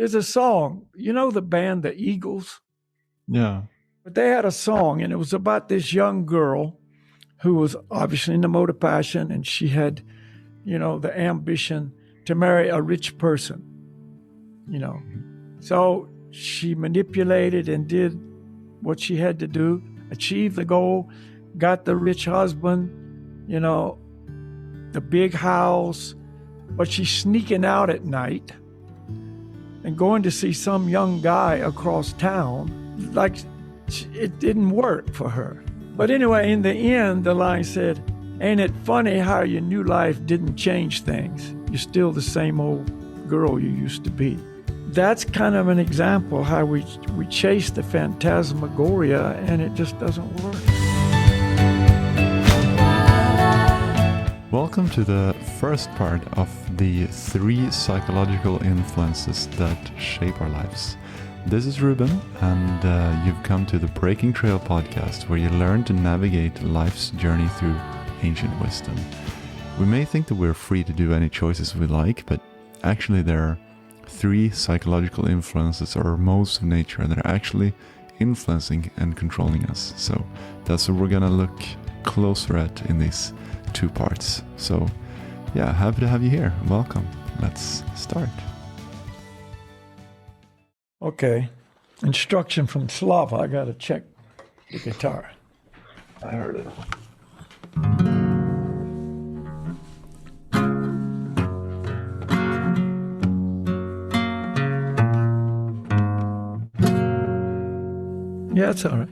There's a song, you know the band, the Eagles? Yeah. But they had a song, and it was about this young girl who was obviously in the mode of passion, and she had, the ambition to marry a rich person, So she manipulated and did what she had to do, achieved the goal, got the rich husband, the big house, but she's sneaking out at night and going to see some young guy across town. Like, it didn't work for her. But anyway, in the end, the line said, "Ain't it funny how your new life didn't change things? You're still the same old girl you used to be." That's kind of an example how we chase the phantasmagoria and it just doesn't work. Welcome to the first part of the 3 psychological influences that shape our lives. This is Ruben, and you've come to the Breaking Trail podcast, where you learn to navigate life's journey through ancient wisdom. We may think that we're free to do any choices we like, but actually there are 3 psychological influences or modes of nature that are actually influencing and controlling us. So that's what we're going to look closer at in these 2 parts. So yeah, happy to have you here. Welcome. Let's start. Okay. Instruction from Slava. I got to check the guitar. I heard it. Yeah, it's all right.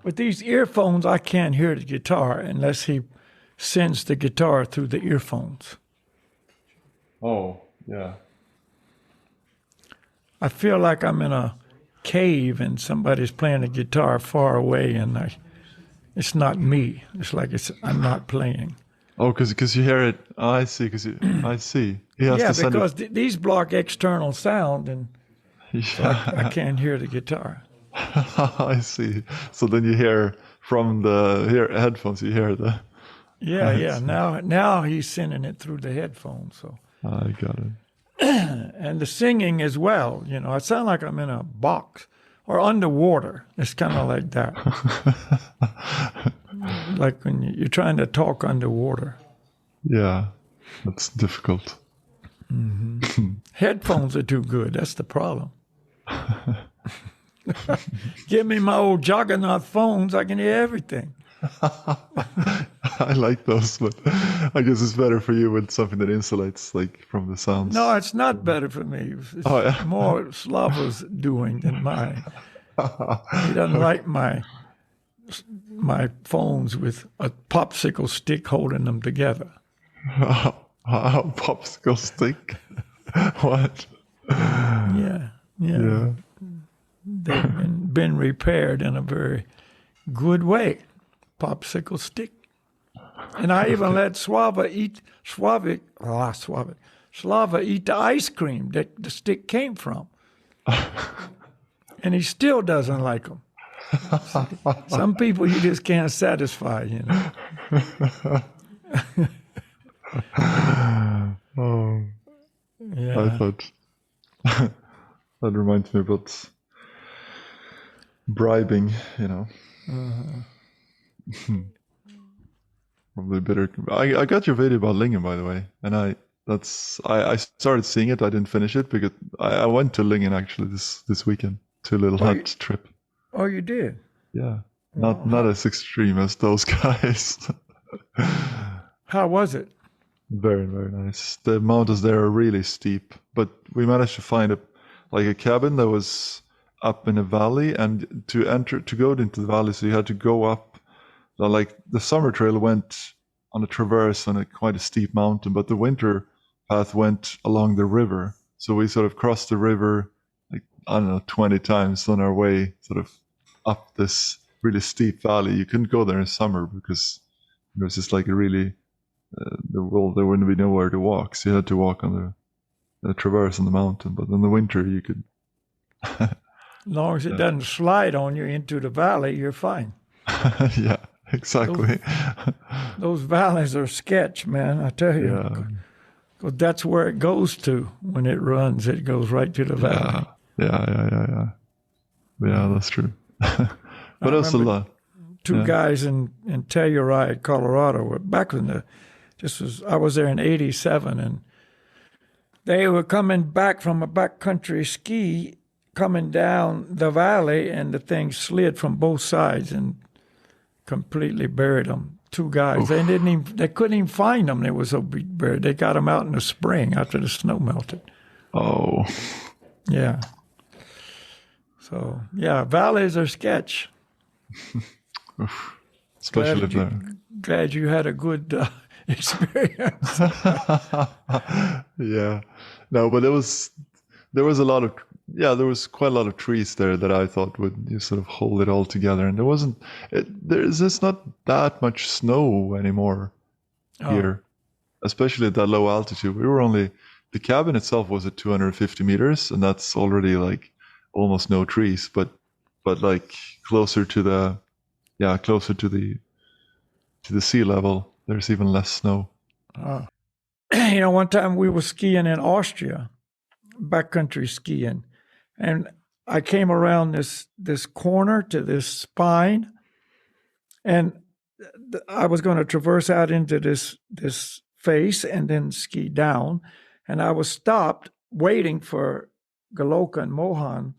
With these earphones, I can't hear the guitar unless he sends the guitar through the earphones. Oh, yeah. I feel like I'm in a cave and somebody's playing a guitar far away, and it's not me. It's like I'm not playing. Oh, because you hear it. Oh, I see. I see. He has to send because these block external sound, and so I can't hear the guitar. I see. So then you hear from the headphones. You hear the. Yeah. Now he's sending it through the headphones. So I got it. And the singing as well. I sound like I'm in a box or underwater. It's kind of like that. Like when you're trying to talk underwater. Yeah, that's difficult. Mm-hmm. Headphones are too good. That's the problem. Give me my old Raja-guna phones. I can hear everything. I like those, but I guess it's better for you with something that insulates, like, from the sounds. No, it's not better for me. It's more Slava's doing than mine. He doesn't like my phones with a popsicle stick holding them together. Popsicle stick? What? Yeah. They've been repaired in a very good way. Popsicle stick. And I even let Slava eat the ice cream that the stick came from. And he still doesn't like them. Some people you just can't satisfy, Oh. Yeah. I thought that reminds me about bribing, Probably better. I got your video about Lingen, by the way, and I started seeing it. I didn't finish it because I went to Lingen actually this weekend to a little hut trip. Oh, you did? Yeah, not as extreme as those guys. How was it? Very, very nice. The mountains there are really steep, but we managed to find a cabin that was up in a valley, and to go into the valley, so you had to go up. Like the summer trail went on a traverse on quite a steep mountain, but the winter path went along the river. So we sort of crossed the river, 20 times on our way sort of up this really steep valley. You couldn't go there in summer because it was just like a really, there wouldn't be nowhere to walk. So you had to walk on the traverse on the mountain. But in the winter you could. As long as it doesn't slide on you into the valley, you're fine. Yeah, exactly. Those valleys are sketch, man, I tell you. Yeah. 'Cause that's where it goes to when it runs. It goes right to the valley. Yeah, that's true. But I also, remember two guys in Telluride, Colorado. Back when I was there in '87, and they were coming back from a backcountry ski, coming down the valley, and the thing slid from both sides and completely buried them. Two guys. Oof. They couldn't even find them. They were so buried. They got them out in the spring after the snow melted. Oh. Yeah. So yeah, valleys are sketch. Especially if they're... Glad you had a good experience. Yeah. No, but there was a lot of, there was quite a lot of trees there that I thought would sort of hold it all together. And there's just not that much snow anymore here, especially at that low altitude. The cabin itself was at 250 meters, and that's already like almost no trees, but like closer to the sea level, there's even less snow. One time we were skiing in Austria, backcountry skiing, and I came around this corner to this spine, and I was going to traverse out into this face and then ski down, and I was stopped waiting for Galoka and Mohan,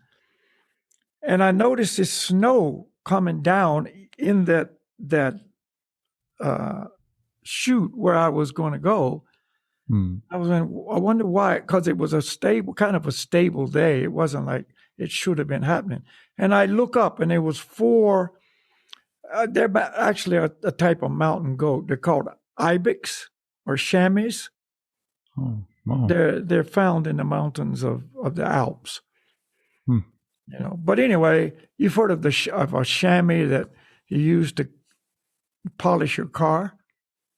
and I noticed this snow coming down in that chute where I was going to go. I wonder why, because it was a stable day. It wasn't like it should have been happening. And I look up, and there was four. They're actually a type of mountain goat. They're called ibex or chamois. Oh, wow. They're found in the mountains of the Alps. But anyway, you've heard of a chamois that you use to polish your car.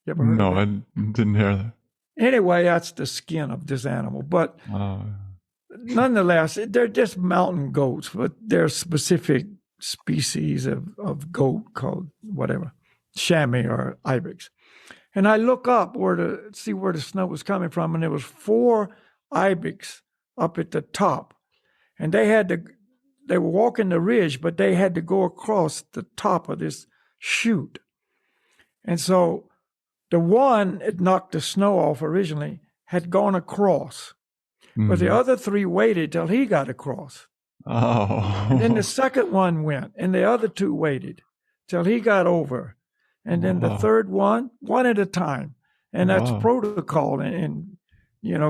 You ever heard No, of that? I didn't hear that. Anyway, that's the skin of this animal. But nonetheless, they're just mountain goats, but they're specific species of goat called whatever, chamois or ibex. And I look up to see where the snow was coming from, and there was four ibex up at the top. And they were walking the ridge, but they had to go across the top of this chute. And so the one that knocked the snow off originally had gone across, but the other three waited till he got across. Oh. And then the second one went, and the other two waited till he got over. And then the third one at a time. And that's protocol in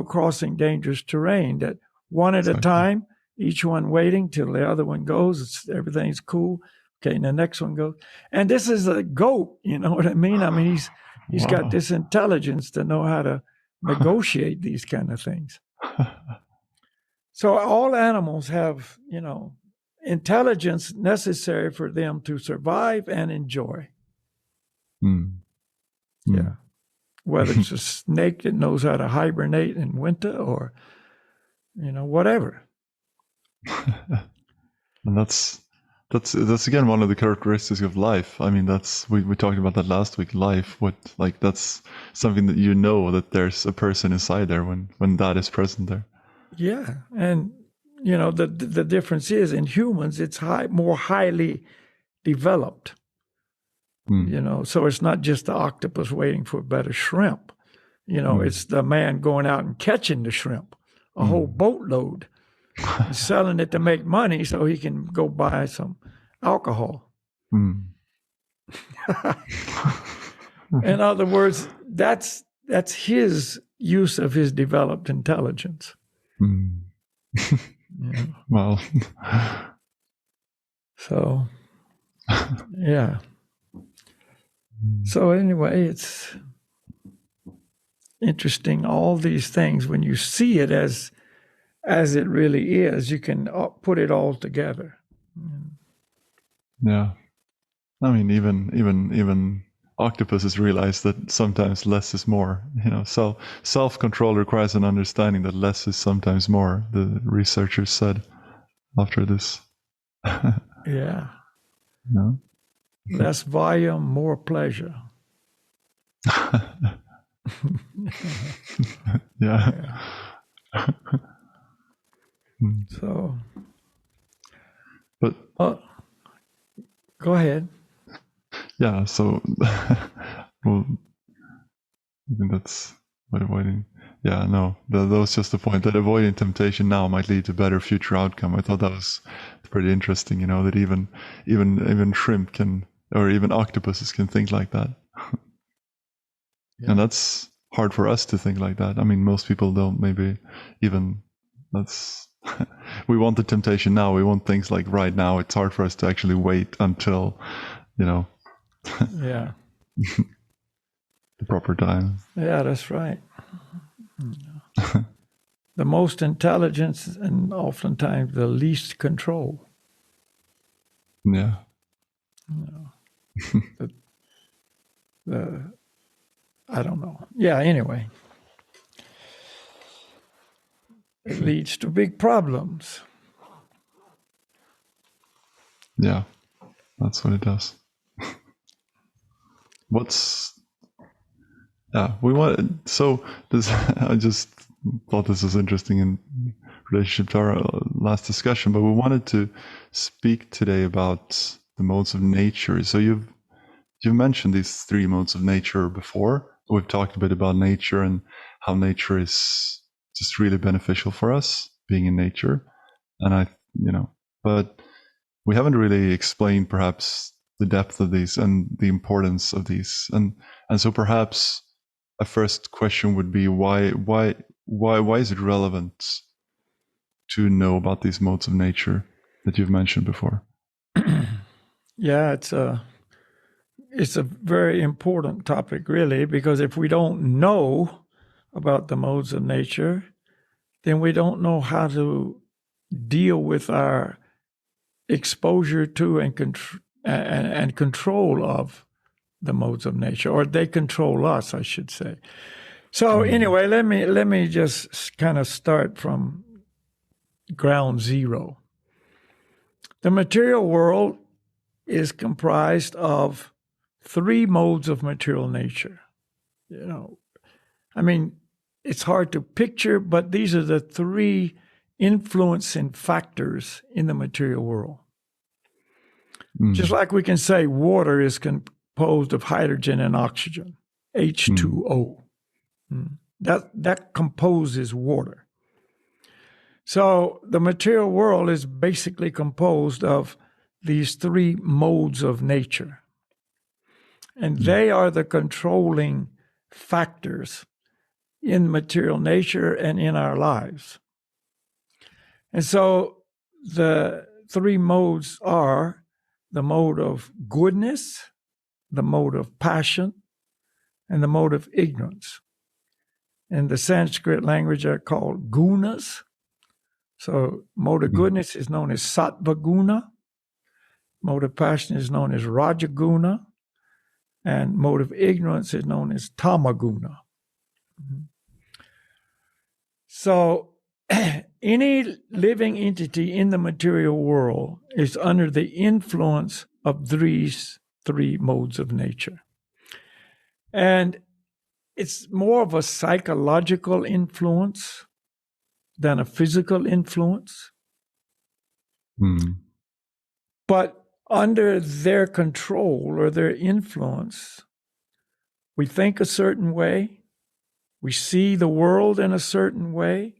crossing dangerous terrain, that one at a time, each one waiting till the other one goes. Everything's cool. Okay, and the next one goes. And this is a goat, you know what I mean? I mean, he's got this intelligence to know how to negotiate these kind of things. So all animals have, intelligence necessary for them to survive and enjoy. Yeah. Whether it's a snake that knows how to hibernate in winter or, whatever. And that's again one of the characteristics of life. I mean, we talked about that last week. Life, that's something that there's a person inside there when that is present there. Yeah, and the difference is in humans, it's more highly developed. So it's not just the octopus waiting for a better shrimp. It's the man going out and catching the shrimp, a whole boatload, and selling it to make money so he can go buy some alcohol. In other words, that's his use of his developed intelligence. Well, so yeah. So anyway, it's interesting. All these things, when you see it as it really is, you can put it all together. Yeah. I mean, even octopuses realize that sometimes less is more. So self-control requires an understanding that less is sometimes more, the researchers said after this. Yeah. No? Less volume, more pleasure. Yeah. So, But go ahead. yeah, so well, I think that's by avoiding. Yeah, no, that was just the point that avoiding temptation now might lead to better future outcome. I thought that was pretty interesting. That even shrimp can, or even octopuses can think like that, Yeah. and that's hard for us to think like that. I mean, most people don't. Maybe even that's. We want the temptation now. We want things like right now. It's hard for us to actually wait until, Yeah. the proper time. Yeah, that's right. The most intelligence and oftentimes the least control. Yeah. I don't know. Yeah, anyway. It leads to big problems. Yeah, that's what it does. We want, so this, I just thought this was interesting in relationship to our last discussion, but we wanted to speak today about the modes of nature. So you've mentioned these three modes of nature before. We've talked a bit about nature and how nature is just really beneficial for us, being in nature. And but we haven't really explained perhaps the depth of these and the importance of these. And so perhaps a first question would be why is it relevant to know about these modes of nature that you've mentioned before? Yeah, it's a very important topic, really, because if we don't know about the modes of nature, then we don't know how to deal with our exposure to and control of the modes of nature, or they control us, I should say. So anyway, let me just kind of start from ground zero. The material world is comprised of three modes of material nature. I mean, it's hard to picture, but these are the three influencing factors in the material world. Just like we can say water is composed of hydrogen and oxygen, H2O. That composes water. So the material world is basically composed of these three modes of nature. And they are the controlling factors in material nature and in our lives. And so the three modes are the mode of goodness, the mode of passion, and the mode of ignorance. In the Sanskrit language, are called gunas. So mode of goodness is known as Sattva-guna. Mode of passion is known as Raja-guna. And mode of ignorance is known as Tama-guna. So any living entity in the material world is under the influence of these three modes of nature. And it's more of a psychological influence than a physical influence. But under their control or their influence, we think a certain way, we see the world in a certain way,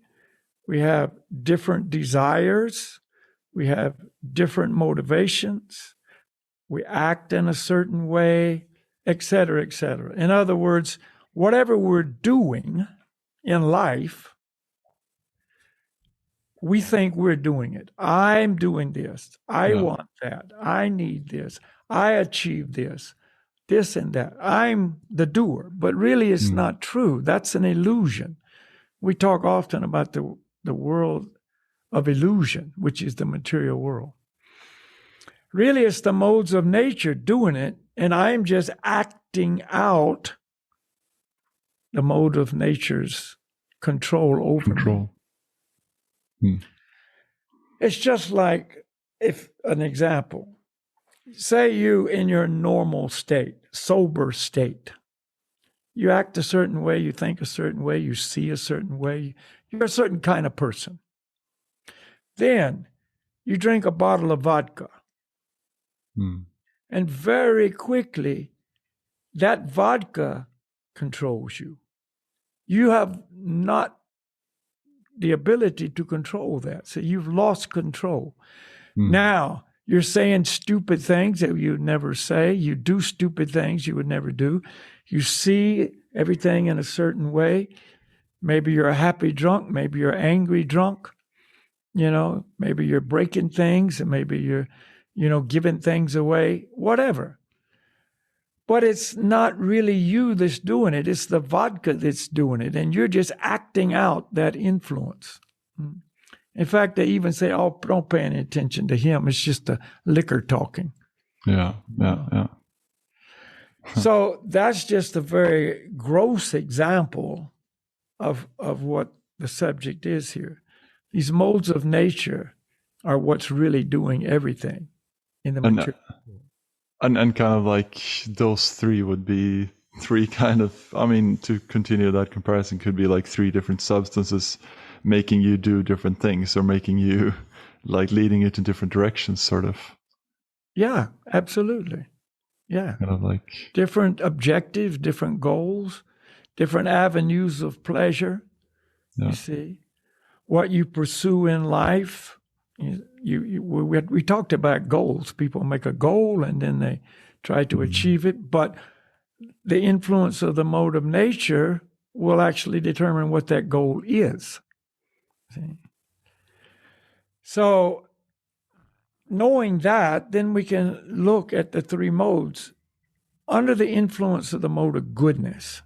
we have different desires, we have different motivations, we act in a certain way, et cetera, et cetera. In other words, whatever we're doing in life, we think we're doing it. I'm doing this. I want that. I need this. I achieve this and that. I'm the doer. But really, it's not true. That's an illusion. We talk often about the world of illusion, which is the material world. Really, it's the modes of nature doing it, and I'm just acting out the mode of nature's control over me. It's just like, if an example, say you in your normal state, sober state, You act a certain way, you think a certain way, you see a certain way. You're a certain kind of person. Then you drink a bottle of vodka. And very quickly, that vodka controls you. You have not the ability to control that. So you've lost control. Now, you're saying stupid things that you would never say. You do stupid things you would never do. You see everything in a certain way. Maybe you're a happy drunk. Maybe you're angry drunk. Maybe you're breaking things, and maybe you're, giving things away, whatever. But it's not really you that's doing it. It's the vodka that's doing it. And you're just acting out that influence. In fact, they even say, oh, don't pay any attention to him. It's just the liquor talking. Yeah. So that's just a very gross example of what the subject is here. These modes of nature are what's really doing everything in the material world. And kind of like those three would be three kind of, to continue that comparison, could be like three different substances making you do different things, or making you, like, leading it in different directions, sort of. Yeah, absolutely. Yeah. Kind of like different objectives, different goals, different avenues of pleasure. Yeah. You see, what you pursue in life. We talked about goals. People make a goal and then they try to achieve it, but the influence of the mode of nature will actually determine what that goal is. See? So, knowing that, then we can look at the three modes under the influence of the mode of goodness.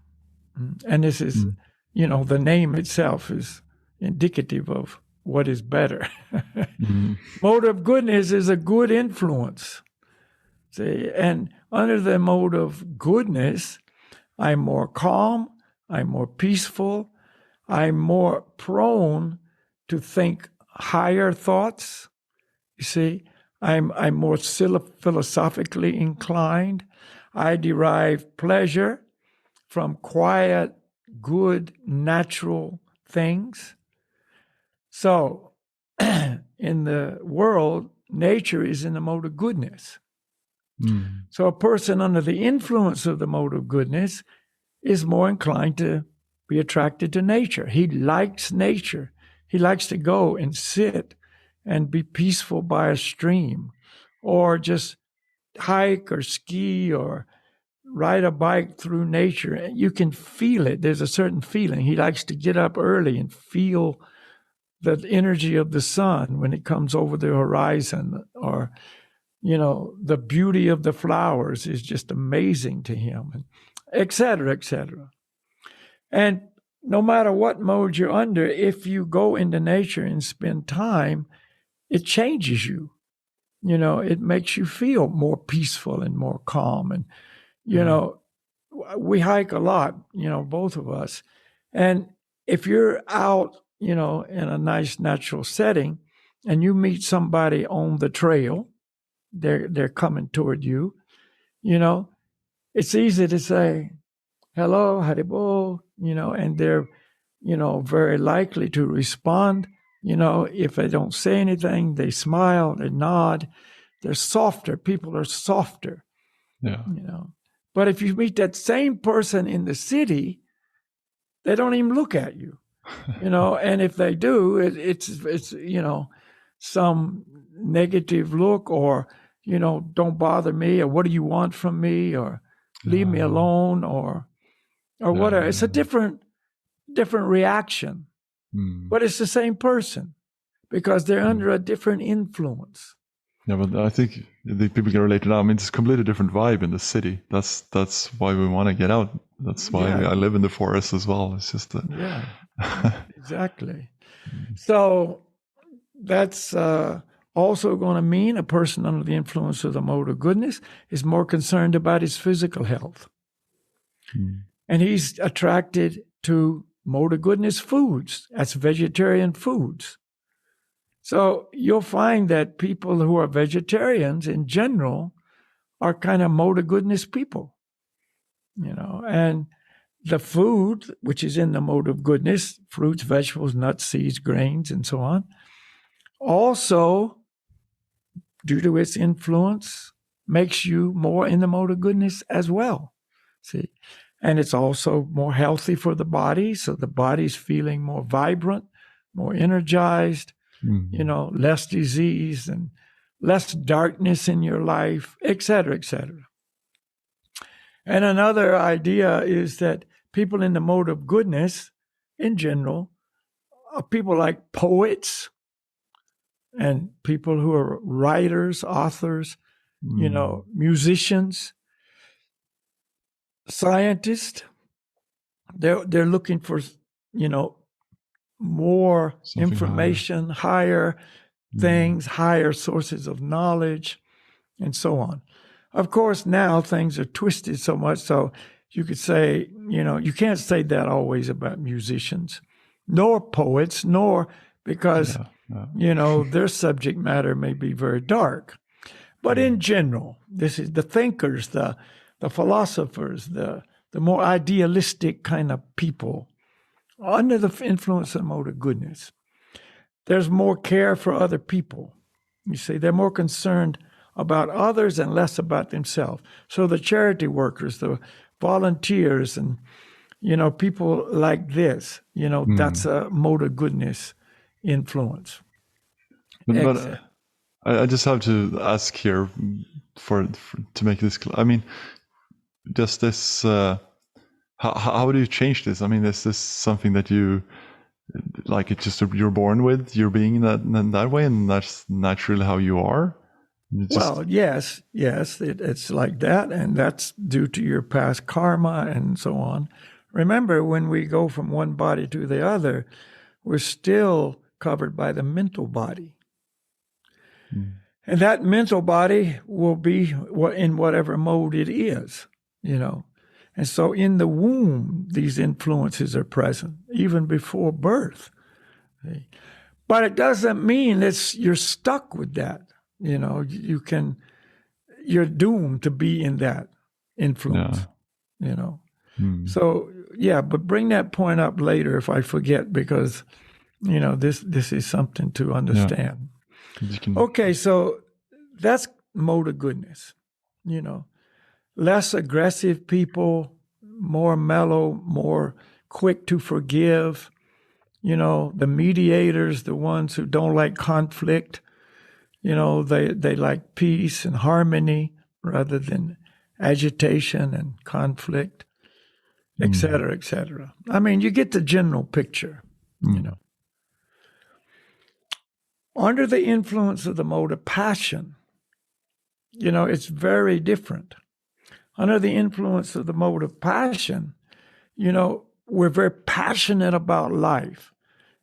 And this is, the name itself is indicative of what is better. Mode of goodness is a good influence. See, and under the mode of goodness, I'm more calm, I'm more peaceful, I'm more prone to think higher thoughts. You see, I'm more philosophically inclined. I derive pleasure from quiet, good, natural things. So, in the world, nature is in the mode of goodness. So a person under the influence of the mode of goodness is more inclined to be attracted to nature. He likes nature. He likes to go and sit and be peaceful by a stream, or just hike or ski or ride a bike through nature. You can feel it. There's a certain feeling. He likes to get up early and feel the energy of the sun when it comes over the horizon, or, the beauty of the flowers is just amazing to him, et cetera, et cetera. And no matter what mode you're under, if you go into nature and spend time, it changes you. It makes you feel more peaceful and more calm. And, we hike a lot, both of us. And if you're out, in a nice natural setting, and you meet somebody on the trail, they're coming toward you, it's easy to say, hello, haribo, and they're, very likely to respond. If they don't say anything, they smile, they nod. They're softer. People are softer. Yeah. But if you meet that same person in the city, they don't even look at you. And if they do, it's some negative look, or, don't bother me, or what do you want from me, or leave me alone, or whatever. It's a different reaction, but it's the same person because they're under a different influence. Yeah, but I think the people can relate to that. It's a completely different vibe in the city. That's why we want to get out. That's why I live in the forest as well. It's just exactly. So that's also going to mean a person under the influence of the mode of goodness is more concerned about his physical health. And he's attracted to mode of goodness foods. That's vegetarian foods. So you'll find that people who are vegetarians in general are kind of mode of goodness people, and the food, which is in the mode of goodness, fruits, vegetables, nuts, seeds, grains, and so on, also, due to its influence, makes you more in the mode of goodness as well. See? And it's also more healthy for the body. So the body's feeling more vibrant, more energized, less disease and less darkness in your life, et cetera, et cetera. And another idea is that people in the mode of goodness, in general, are people like poets and people who are writers, authors, musicians, scientists. They're looking for, more Something information, higher things, higher sources of knowledge, and so on. Of course, now things are twisted so much, so you could say, you can't say that always about musicians, nor poets, nor because, their subject matter may be very dark. But in general, this is the thinkers, the philosophers, the more idealistic kind of people under the influence of the mode of goodness. There's more care for other people. You see, they're more concerned about others and less about themselves. So the charity workers, the volunteers, and, people like this, that's a mode of goodness influence. But I just have to ask here to make this clear. I mean, does this, how do you change this? I mean, is this something that you, like, it's just you're born with, you're being in that way, and that's naturally how you are? Well, yes, it's like that, and that's due to your past karma and so on. Remember, when we go from one body to the other, we're still covered by the mental body. And that mental body will be in whatever mode it is, And so in the womb, these influences are present, even before birth. But it doesn't mean you're stuck with that. You're doomed to be in that influence, So, but bring that point up later if I forget, because, this is something to understand. Okay, so that's mode of goodness, Less aggressive people, more mellow, more quick to forgive, the mediators, the ones who don't like conflict. They like peace and harmony rather than agitation and conflict, et cetera, et cetera. I mean, you get the general picture, Under the influence of the mode of passion, it's very different. Under the influence of the mode of passion, we're very passionate about life,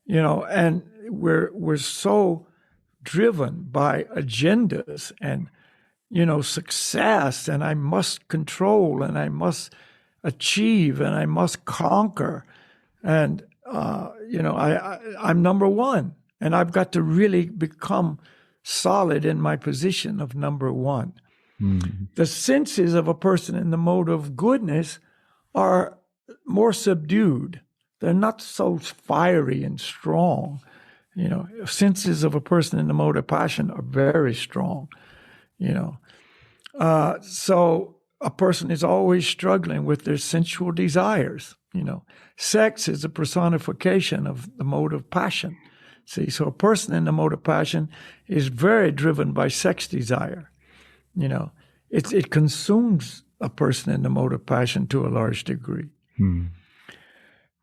and we're so driven by agendas and, success, and I must control, and I must achieve, and I must conquer. And, I'm number one, and I've got to really become solid in my position of number one. The senses of a person in the mode of goodness are more subdued. They're not so fiery and strong. Senses of a person in the mode of passion are very strong, So a person is always struggling with their sensual desires, Sex is a personification of the mode of passion. See, so a person in the mode of passion is very driven by sex desire. It consumes a person in the mode of passion to a large degree.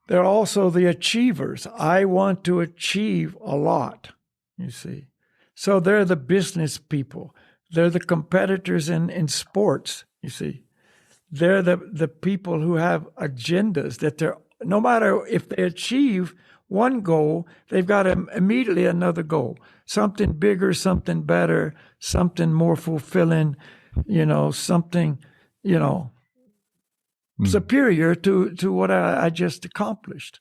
There are also the achievers. I want to achieve a lot, you see. So they're the business people. They're the competitors in sports, you see. They're the people who have agendas that no matter if they achieve one goal, they've got immediately another goal. Something bigger, something better, something more fulfilling, something, superior to what I just accomplished,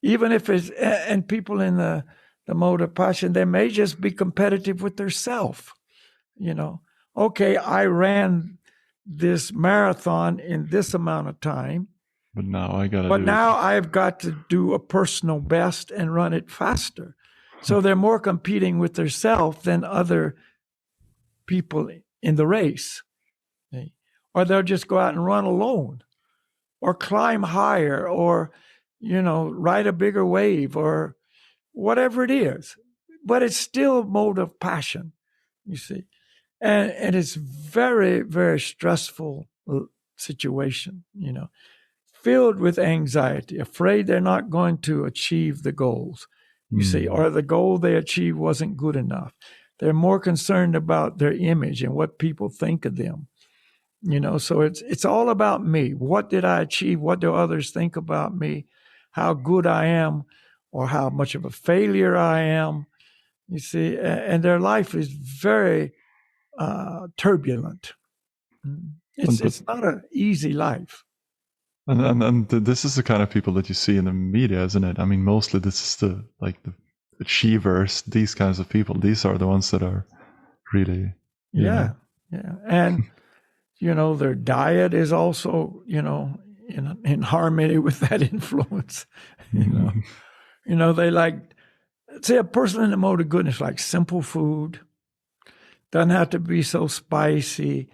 Even if it's, and people in the mode of passion, they may just be competitive with their self, Okay, I ran this marathon in this amount of time, But now I gotta But do now it. I've got to do a personal best and run it faster. So they're more competing with themselves than other people in the race. Or they'll just go out and run alone or climb higher or, ride a bigger wave or whatever it is. But it's still a mode of passion, you see. And it's very, very stressful situation, filled with anxiety, afraid they're not going to achieve the goals, you see, or the goal they achieved wasn't good enough. They're more concerned about their image and what people think of them, so it's all about me. What did I achieve? What do others think about me? How good I am or how much of a failure I am, you see, and their life is very turbulent. It's not an easy life. And this is the kind of people that you see in the media, isn't it? I mean, mostly this is the achievers, these kinds of people. These are the ones that are really, yeah. And, their diet is also, in harmony with that influence. They like, say a person in the mode of goodness, like simple food, doesn't have to be so spicy,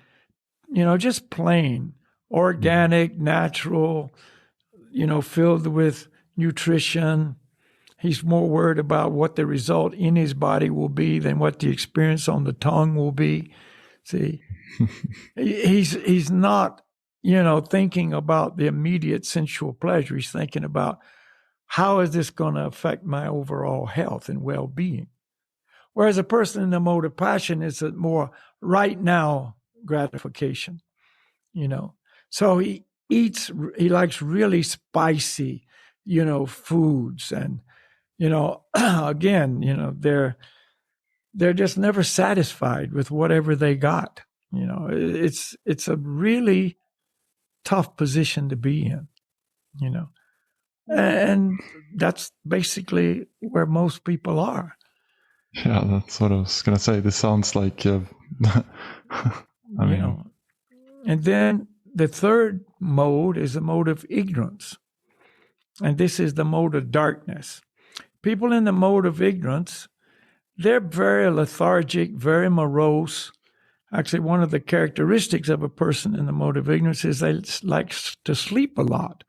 just plain, organic, natural, filled with nutrition. He's more worried about what the result in his body will be than what the experience on the tongue will be. See, he's not, thinking about the immediate sensual pleasure. He's thinking about how is this going to affect my overall health and well-being. Whereas a person in the mode of passion is a more right now gratification, So he likes really spicy, foods. And, again, they're just never satisfied with whatever they got. It's a really tough position to be in, and that's basically where most people are. Yeah, that's what I was gonna say. This sounds like, I mean, and then the third mode is the mode of ignorance, and this is the mode of darkness. People in the mode of ignorance, they're very lethargic, very morose. Actually, one of the characteristics of a person in the mode of ignorance is they like to sleep a lot.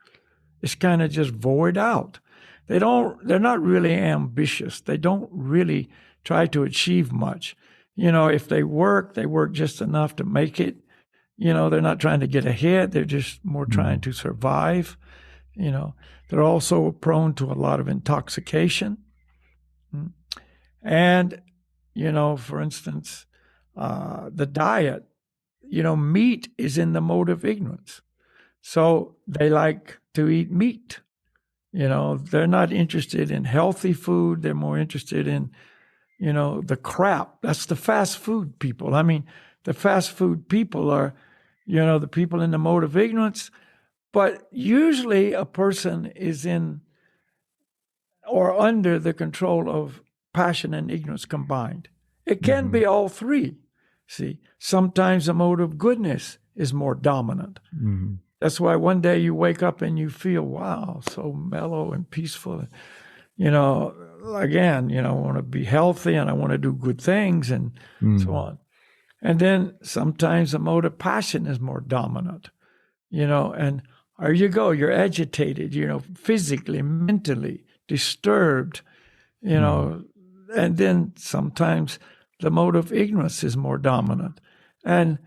It's kind of just void out. They're not really ambitious. They don't really try to achieve much. If they work just enough to make it. They're not trying to get ahead. They're just more trying to survive. They're also prone to a lot of intoxication. And, for instance, the diet, meat is in the mode of ignorance. So they like to eat meat. They're not interested in healthy food. They're more interested in, the crap. That's the fast food people. I mean, the fast food people are, the people in the mode of ignorance. But usually a person is in or under the control of passion and ignorance combined. It can be all three. See, sometimes the mode of goodness is more dominant. That's why one day you wake up and you feel, wow, so mellow and peaceful. Again, I want to be healthy and I want to do good things and so on. And then sometimes the mode of passion is more dominant, and there you go, you're agitated, physically, mentally disturbed, and then sometimes the mode of ignorance is more dominant. And,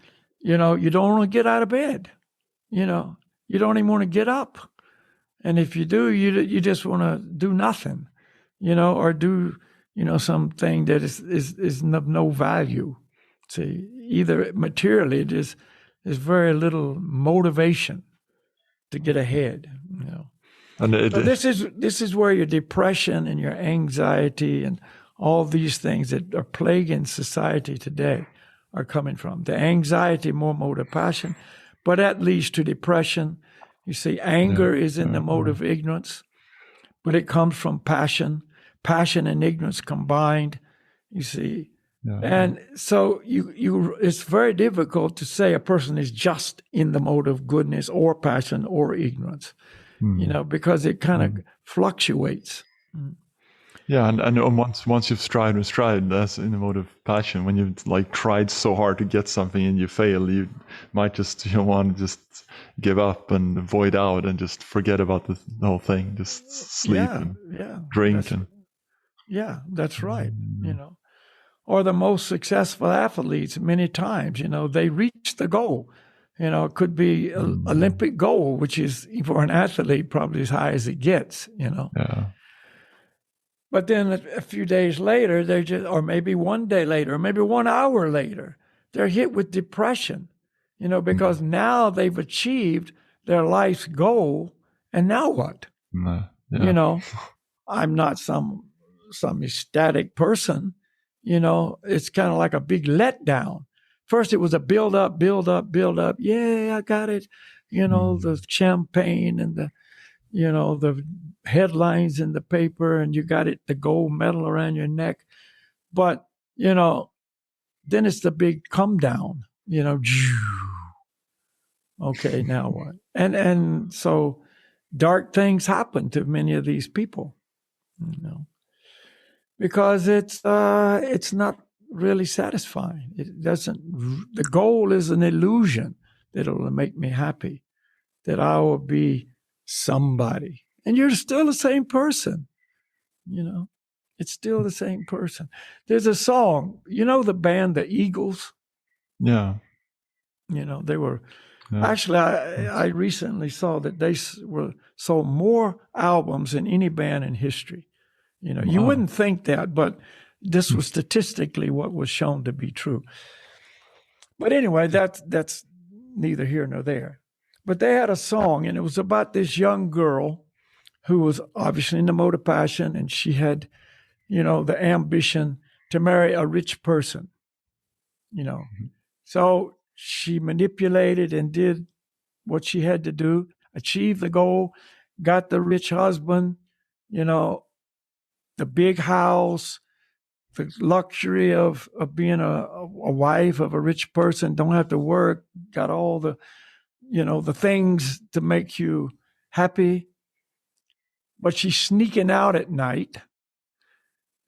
you don't want to get out of bed. You don't even want to get up. And if you do, you just want to do nothing, or do, something that is of no value. See, either materially, there's very little motivation to get ahead, and So this is where your depression and your anxiety and all these things that are plaguing society today are coming from. The anxiety, more mode of passion, but that leads to depression. You see, anger is in the mode of ignorance, but it comes from passion. Passion and ignorance combined, you see. Yeah. And so it's very difficult to say a person is just in the mode of goodness or passion or ignorance, because it kind of fluctuates. Yeah, and once you've tried, that's in the mode of passion. When you've like tried so hard to get something and you fail, you might just want to just give up and void out and just forget about the whole thing, just sleep and drink that's right. Or the most successful athletes, many times, they reach the goal. It could be an Olympic goal, which is for an athlete probably as high as it gets. Yeah. But then a few days later, or maybe one day later, or maybe 1 hour later, they're hit with depression, because now they've achieved their life's goal. And now what? Yeah. I'm not some ecstatic person. It's kind of like a big letdown. First, it was a build up. Yeah, I got it. The champagne and the headlines in the paper, and you got it, the gold medal around your neck. But, then it's the big come down, okay, now what? And so dark things happen to many of these people, because it's not really satisfying. It doesn't. The goal is an illusion that it'll make me happy, that I will be somebody, and you're still the same person. It's still the same person. There's a song, the band the Eagles. Yeah. They were actually. I recently saw that they sold more albums than any band in history. You wouldn't think that, but this was statistically what was shown to be true. But anyway, that's neither here nor there. But they had a song, and it was about this young girl who was obviously in the mode of passion, and she had, the ambition to marry a rich person, So she manipulated and did what she had to do, achieved the goal, got the rich husband, the big house, the luxury of being a wife of a rich person, don't have to work, got all the, the things to make you happy. But she's sneaking out at night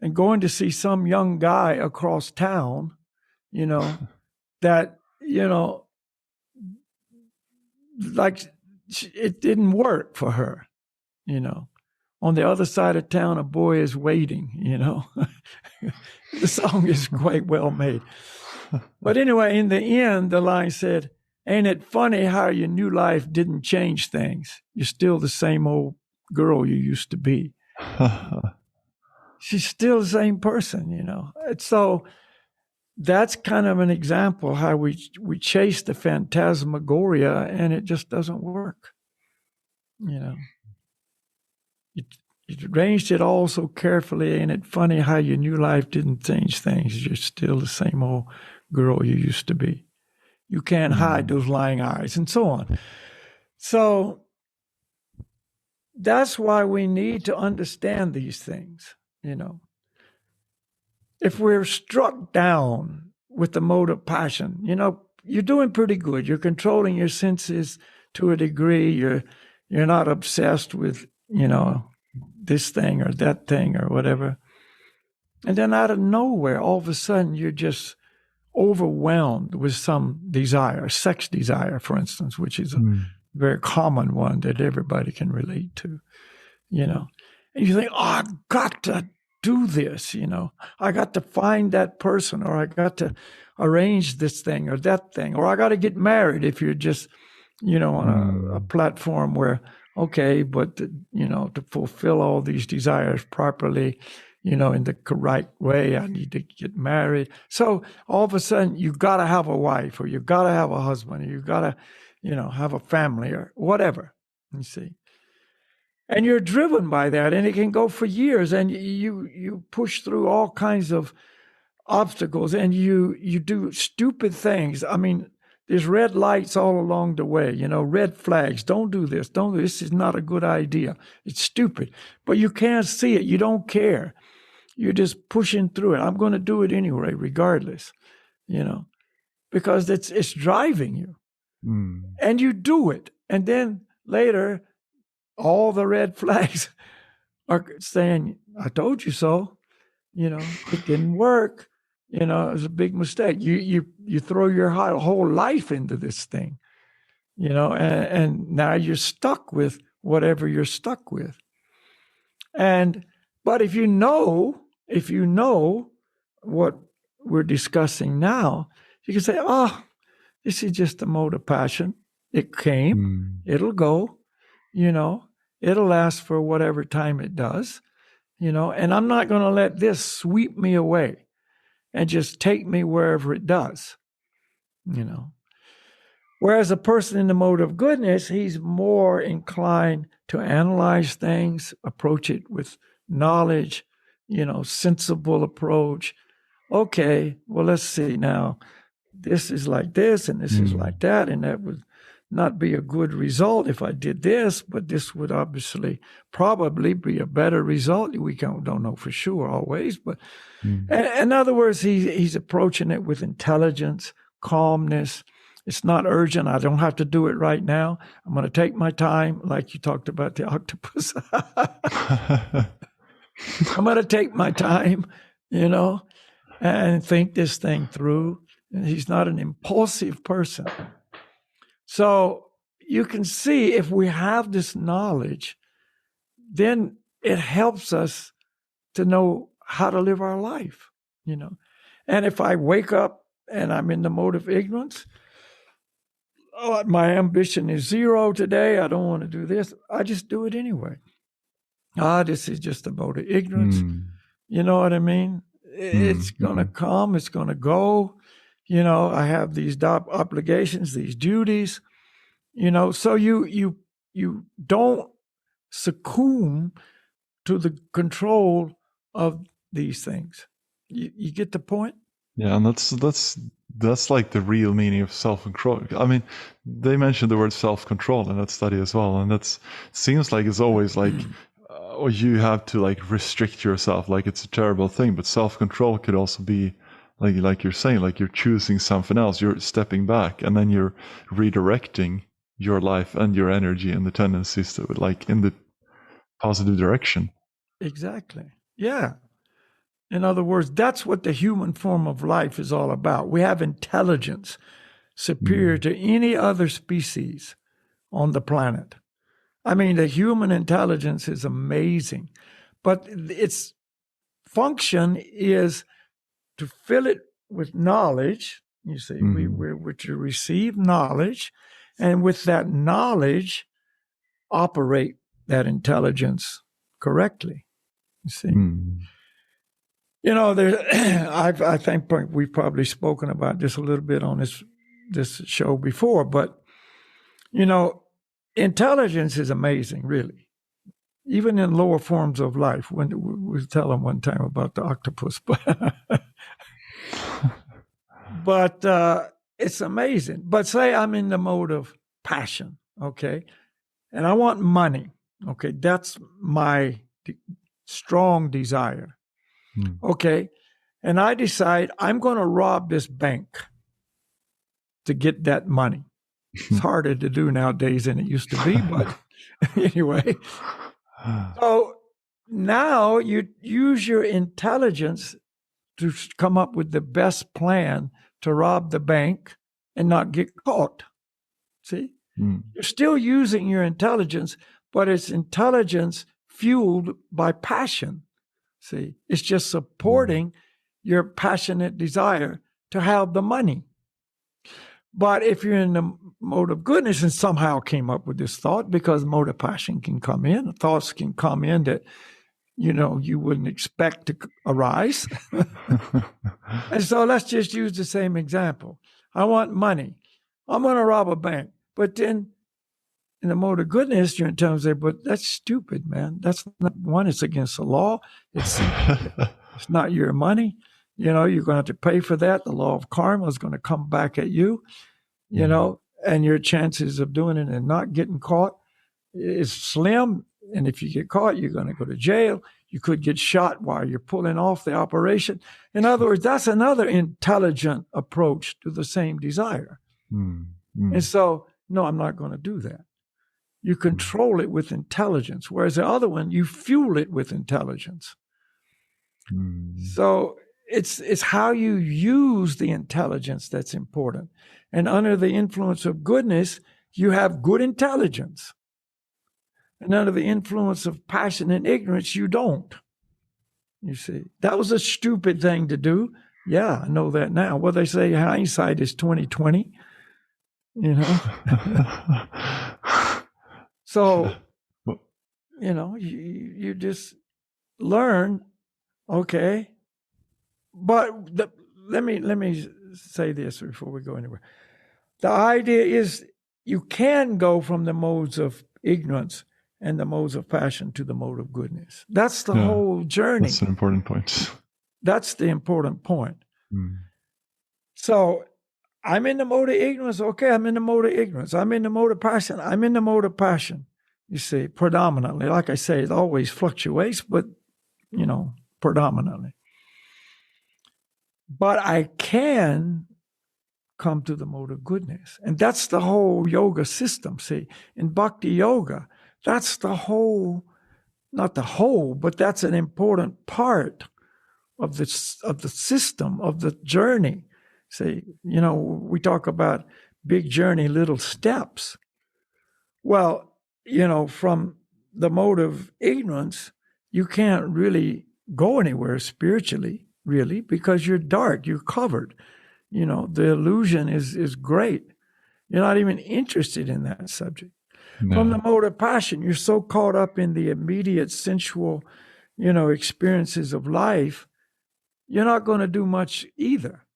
and going to see some young guy across town, that, like it didn't work for her, On the other side of town, a boy is waiting, The song is quite well made. But anyway, in the end, the line said, "Ain't it funny how your new life didn't change things? You're still the same old girl you used to be." She's still the same person, And so that's kind of an example how we chase the phantasmagoria, and it just doesn't work, You arranged it all so carefully. Ain't it funny how your new life didn't change things? You're still the same old girl you used to be. You can't hide those lying eyes, and so on. So that's why we need to understand these things, If we're struck down with the mode of passion, you're doing pretty good. You're controlling your senses to a degree. You're not obsessed with, this thing or that thing or whatever. And then out of nowhere, all of a sudden, you're just overwhelmed with some desire, sex desire, for instance, which is a very common one that everybody can relate to, And you think, I've got to do this, I got to find that person, or I got to arrange this thing or that thing, or I got to get married if you're just, on a platform where, okay, but, to fulfill all these desires properly, in the correct way, I need to get married. So all of a sudden, you got to have a wife, or you got to have a husband, or you got to, have a family or whatever, you see. And you're driven by that, and it can go for years, and you push through all kinds of obstacles, and you do stupid things. I mean, there's red lights all along the way, red flags. Don't do this. This is not a good idea. It's stupid. But you can't see it. You don't care. You're just pushing through it. I'm going to do it anyway, regardless, because it's driving you. And you do it. And then later, all the red flags are saying, I told you so. It didn't work. It was a big mistake. You throw your whole life into this thing, and now you're stuck with whatever you're stuck with. But if you know what we're discussing now, you can say, oh, this is just a mode of passion. It came, it'll go, it'll last for whatever time it does, and I'm not going to let this sweep me away and just take me wherever it does, Whereas a person in the mode of goodness, he's more inclined to analyze things, approach it with knowledge, sensible approach. Okay, well, let's see now. This is like this, and this is like that, and that would not be a good result if I did this, but this would probably be a better result. We don't know for sure always, but in other words, he's approaching it with intelligence, calmness. It's not urgent. I don't have to do it right now. I'm going to take my time, like you talked about the octopus. I'm going to take my time, and think this thing through. And he's not an impulsive person. So you can see if we have this knowledge, then it helps us to know how to live our life, And if I wake up and I'm in the mode of ignorance, my ambition is 0 today, I don't want to do this, I just do it anyway. This is just a mode of ignorance. You know what I mean? It's going to come, it's going to go. I have these obligations, these duties, so you don't succumb to the control of these things. You get the point? Yeah, and that's like the real meaning of self-control. I mean, they mentioned the word self-control in that study as well, and seems like it's always like, you have to like restrict yourself, like it's a terrible thing. But self-control could also be like you're saying, like you're choosing something else, you're stepping back, and then you're redirecting your life and your energy and the tendencies to like in the positive direction. Exactly. Yeah. In other words, that's what the human form of life is all about. We have intelligence superior to any other species on the planet. I mean, the human intelligence is amazing, but its function is to fill it with knowledge. You see, we're to receive knowledge, and with that knowledge, operate that intelligence correctly. You see. I think we've probably spoken about this a little bit on this show before, but, intelligence is amazing, really, even in lower forms of life. When we tell them one time about the octopus, but it's amazing. But say I'm in the mode of passion, okay, and I want money, okay, that's my strong desire. Okay, and I decide I'm going to rob this bank to get that money. It's harder to do nowadays than it used to be, but anyway. So now you use your intelligence to come up with the best plan to rob the bank and not get caught. See? You're still using your intelligence, but it's intelligence fueled by passion. See, it's just supporting your passionate desire to have the money. But if you're in the mode of goodness and somehow came up with this thought, because mode of passion can come in, thoughts can come in that, you wouldn't expect to arise. And so let's just use the same example. I want money. I'm going to rob a bank. But then in the mode of goodness, you're in terms of, but that's stupid, man. That's not one. It's against the law. It's not your money. You're going to have to pay for that. The law of karma is going to come back at you, and your chances of doing it and not getting caught is slim. And if you get caught, you're going to go to jail. You could get shot while you're pulling off the operation. In other words, that's another intelligent approach to the same desire. And so, no, I'm not going to do that. You control it with intelligence, whereas the other one, you fuel it with intelligence. So it's how you use the intelligence that's important. And under the influence of goodness, you have good intelligence. And under the influence of passion and ignorance, you don't. You see, that was a stupid thing to do. Yeah, I know that now. Well, they say hindsight is 20/20. You know. So, you know, you just learn. Okay, but let me say this before we go anywhere. The idea is you can go from the modes of ignorance and the modes of passion to the mode of goodness. That's the whole journey. That's an important point. That's the important point. So I'm in the mode of ignorance. Okay, I'm in the mode of ignorance. I'm in the mode of passion. I'm in the mode of passion. You see, predominantly. Like I say, it always fluctuates, but, you know, predominantly. But I can come to the mode of goodness. And that's the whole yoga system. See, in bhakti yoga, that's the whole, not the whole, but that's an important part of the system, of the journey. See, you know, we talk about big journey, little steps. Well, you know, from the mode of ignorance, you can't really go anywhere spiritually, really, because you're dark, you're covered. You know, the illusion is great. You're not even interested in that subject. No. From the mode of passion, you're so caught up in the immediate sensual, you know, experiences of life, you're not going to do much either.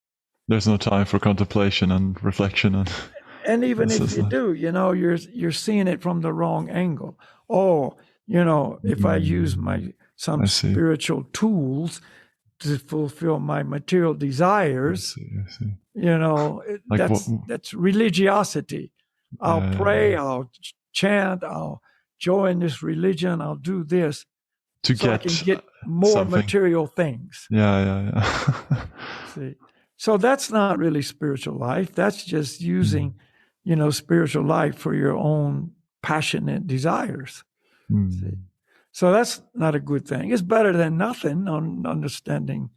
There's no time for contemplation and reflection. And even if you do, you know, you're seeing it from the wrong angle. Oh, you know, if I use some spiritual tools to fulfill my material desires, I see. You know, like that's religiosity. I'll pray, I'll chant, I'll join this religion, I'll do this so I can get more something. Material things. Yeah. See, so that's not really spiritual life. That's just using, you know, spiritual life for your own passionate desires. See? So that's not a good thing. It's better than nothing on understanding,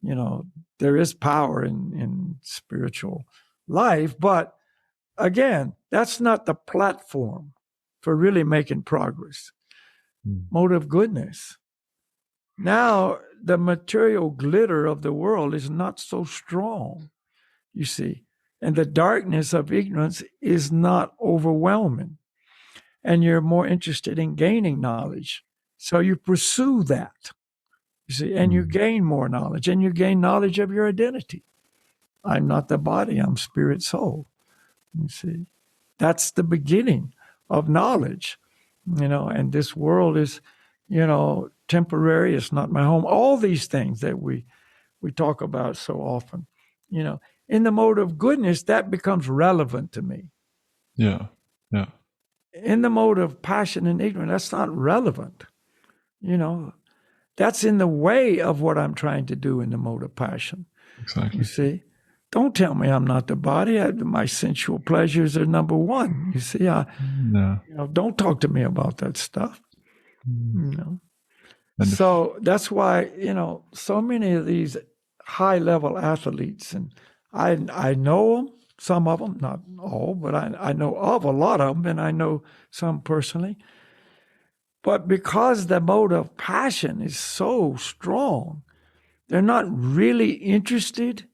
you know, there is power in spiritual life. But again, that's not the platform for really making progress. Mode of goodness. Now, the material glitter of the world is not so strong, you see, and the darkness of ignorance is not overwhelming. And you're more interested in gaining knowledge. So you pursue that, you see, and you gain more knowledge, and you gain knowledge of your identity. I'm not the body, I'm spirit, soul. You see, that's the beginning of knowledge, you know, and this world is, you know, temporary. It's not my home. All these things that we talk about so often, you know, in the mode of goodness, that becomes relevant to me. Yeah. In the mode of passion and ignorance, that's not relevant. You know, that's in the way of what I'm trying to do in the mode of passion. Exactly. You see, don't tell me I'm not the body. My sensual pleasures are number one. You see, you know, don't talk to me about that stuff. You know, so that's why, you know, so many of these high-level athletes, and I know them, some of them, not all, but I know of a lot of them, and I know some personally. But because the mode of passion is so strong, they're not really interested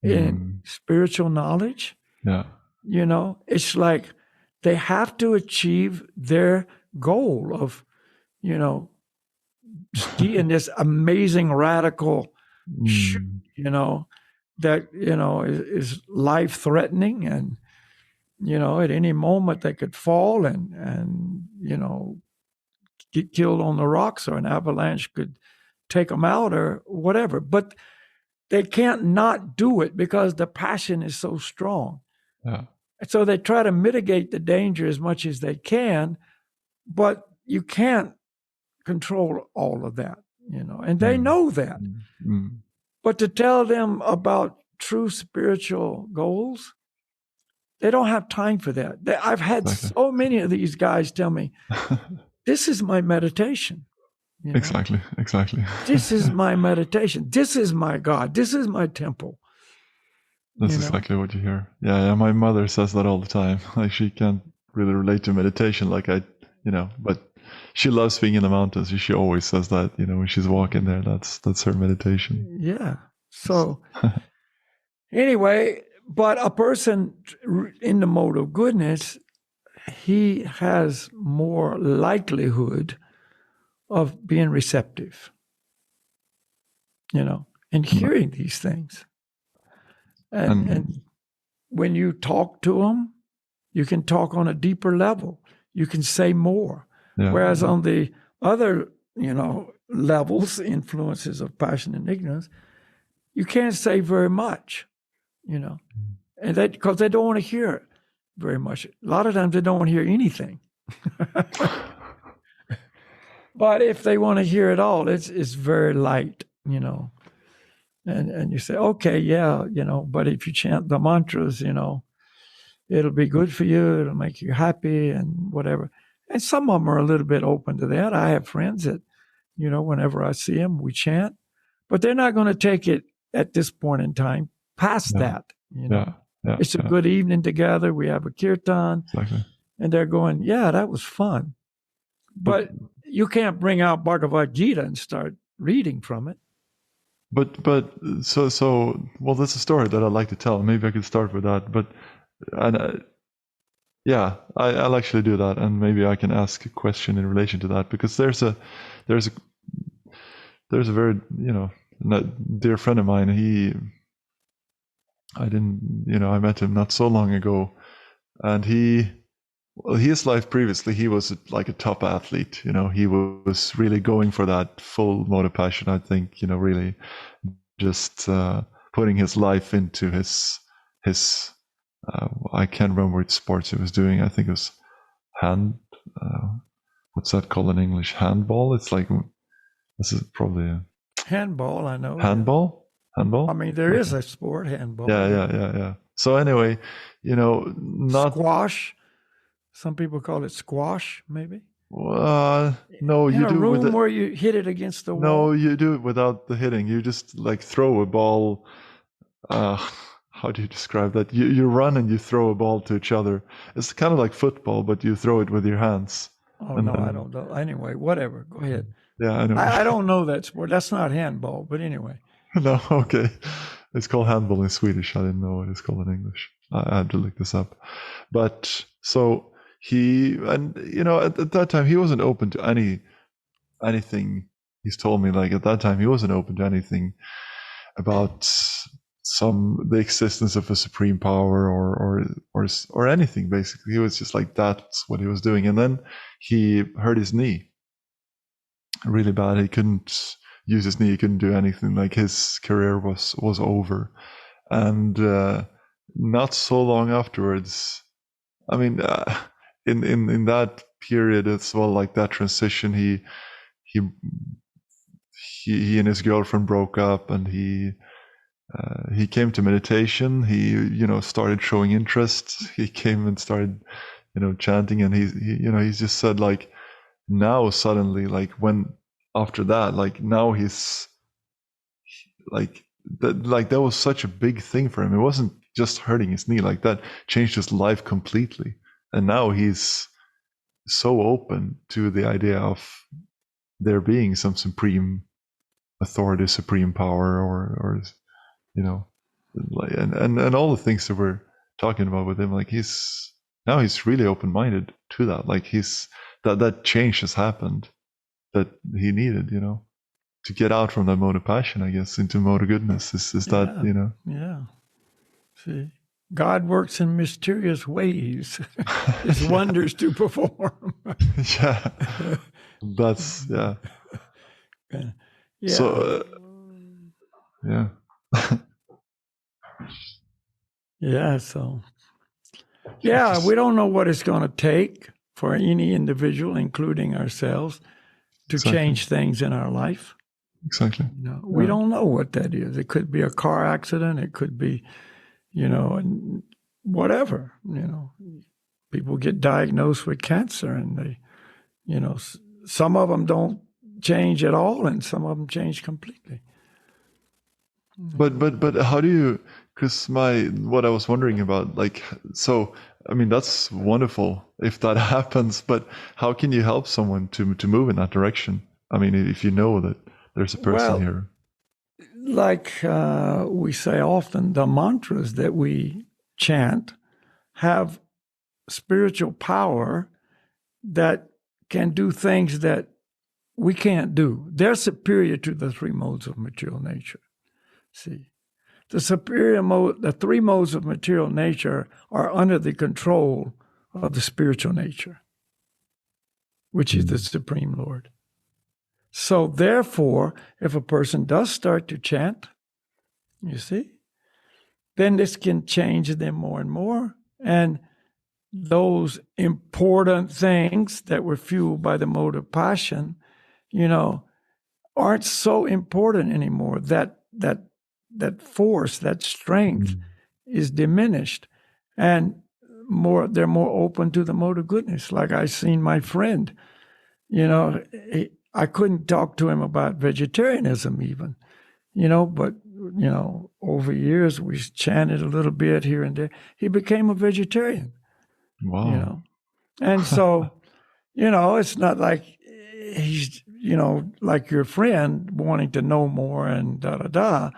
in spiritual knowledge. Yeah. You know, it's like they have to achieve their goal of, you know, in this amazing radical, you know, that, you know, is life-threatening, and, you know, at any moment they could fall and, you know, get killed on the rocks, or an avalanche could take them out or whatever. But they can't not do it because the passion is so strong. Yeah. So they try to mitigate the danger as much as they can, but you can't control all of that, and they know that. But to tell them about true spiritual goals, they don't have time for that. I've had so many of these guys tell me, this is my meditation. Exactly. This is my meditation. This is my God. This is my temple. That's exactly what you hear. Yeah, my mother says that all the time. Like, she can't really relate to meditation like but she loves being in the mountains. She always says that, when she's walking there, that's her meditation. Yeah. So anyway, but a person in the mode of goodness, he has more likelihood of being receptive, and hearing these things. And when you talk to them, you can talk on a deeper level. You can say more. Yeah. Whereas on the other, levels, influences of passion and ignorance, you can't say very much, and that because they don't want to hear it very much. A lot of times they don't want to hear anything. But if they want to hear it all, it's very light, And you say, okay, yeah, but if you chant the mantras, it'll be good for you. It'll make you happy and whatever. And some of them are a little bit open to that. I have friends that, whenever I see them, we chant, but they're not going to take it at this point in time past that. It's a good evening together. We have a kirtan, and they're going, yeah, that was fun. But you can't bring out Bhagavad Gita and start reading from it. But well, that's a story that I'd like to tell. Maybe I could start with that. But I'll actually do that, and maybe I can ask a question in relation to that, because there's a very dear friend of mine. I met him not so long ago, and his life previously, he was like a top athlete. He was really going for that full mode of passion. I think, really just putting his life into his I can't remember which sports he was doing. I think it was what's that called in English? Handball? It's like, this is probably a handball. I know. Handball? I mean, there is a sport, handball. Yeah. So anyway, not squash. Some people call it squash, maybe. No, in you a do room with where you hit it against the wall. No, you do it without the hitting. You just like throw a ball. How do you describe that? You run and you throw a ball to each other. It's kind of like football, but you throw it with your hands. Oh, no, I don't know. Anyway, whatever. Go ahead. Yeah, I know. I don't know that sport. That's not handball, but anyway. No, okay. It's called handball in Swedish. I didn't know what it's called in English. I had to look this up. But so at that time, he wasn't open to anything. He's told me, like, at that time, he wasn't open to anything about the existence of a supreme power or anything. Basically, he was just like, that's what he was doing. And then he hurt his knee really bad. He couldn't use his knee. He couldn't do anything. Like, his career was over. And not so long afterwards, I mean, in that period as well, like that transition, he and his girlfriend broke up, and he came to meditation. He started showing interest. He came and started chanting, and he's just said, like, now suddenly, like, when after that, like, now he's like that was such a big thing for him. It wasn't just hurting his knee, like that changed his life completely. And now he's so open to the idea of there being some supreme authority, supreme power, or and all the things that we're talking about with him. Like, he's really open-minded to that. Like, that change has happened that he needed, to get out from that mode of passion, I guess, into mode of goodness. Is that, Yeah. See, God works in mysterious ways. His wonders to perform. Yeah. That's, yeah. Yeah. So, yeah. Yeah, so. Yeah, we don't know what it's going to take. for any individual, including ourselves, to change things in our life. Exactly. We don't know what that is. It could be a car accident. It could be, whatever. People get diagnosed with cancer, and they, some of them don't change at all, and some of them change completely. But how do you? Because what I was wondering about, I mean, that's wonderful if that happens. But how can you help someone to move in that direction? I mean, if you know that there's a person here. Like we say often, the mantras that we chant have spiritual power that can do things that we can't do. They're superior to the three modes of material nature. See, the three modes of material nature are under the control of the spiritual nature, which is the Supreme Lord. So therefore, if a person does start to chant, you see, then this can change them more and more. And those important things that were fueled by the mode of passion, aren't so important anymore. That force, that strength is diminished. And they're more open to the mode of goodness. Like I seen my friend, I couldn't talk to him about vegetarianism even, but, over years we chanted a little bit here and there. He became a vegetarian. Wow. And so, it's not like he's, like your friend wanting to know more and da-da-da,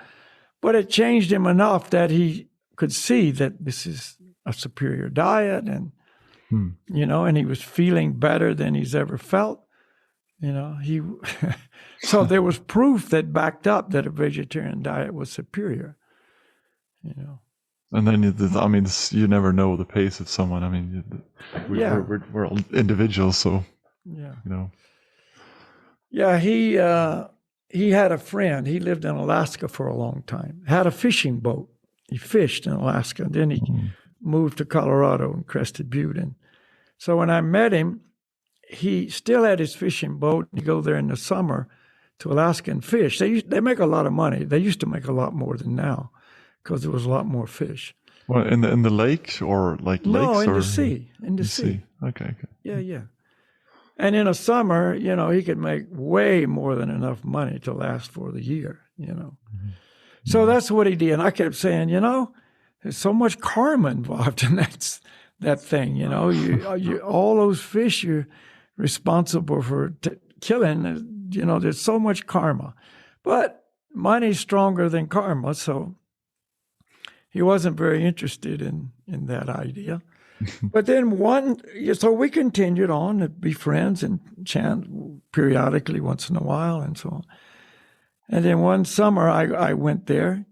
but it changed him enough that he could see that this is a superior diet and, and he was feeling better than he's ever felt. So there was proof that backed up that a vegetarian diet was superior, And then, you never know the pace of someone. I mean, we're all individuals, so, Yeah, he had a friend. He lived in Alaska for a long time, had a fishing boat. He fished in Alaska. Then he moved to Colorado and Crested Butte. And so when I met him, he still had his fishing boat. He'd go there in the summer to Alaska and fish. They make a lot of money. They used to make a lot more than now because there was a lot more fish. Well, in the lake or like no, lakes? No, in the sea. Okay. Yeah. And in a summer, he could make way more than enough money to last for the year, So that's what he did. And I kept saying, there's so much karma involved in that thing, you all those fish you're responsible for killing, there's so much karma. But money's stronger than karma, so he wasn't very interested in that idea. But then so we continued on to be friends and chant periodically once in a while and so on. And then one summer I went there,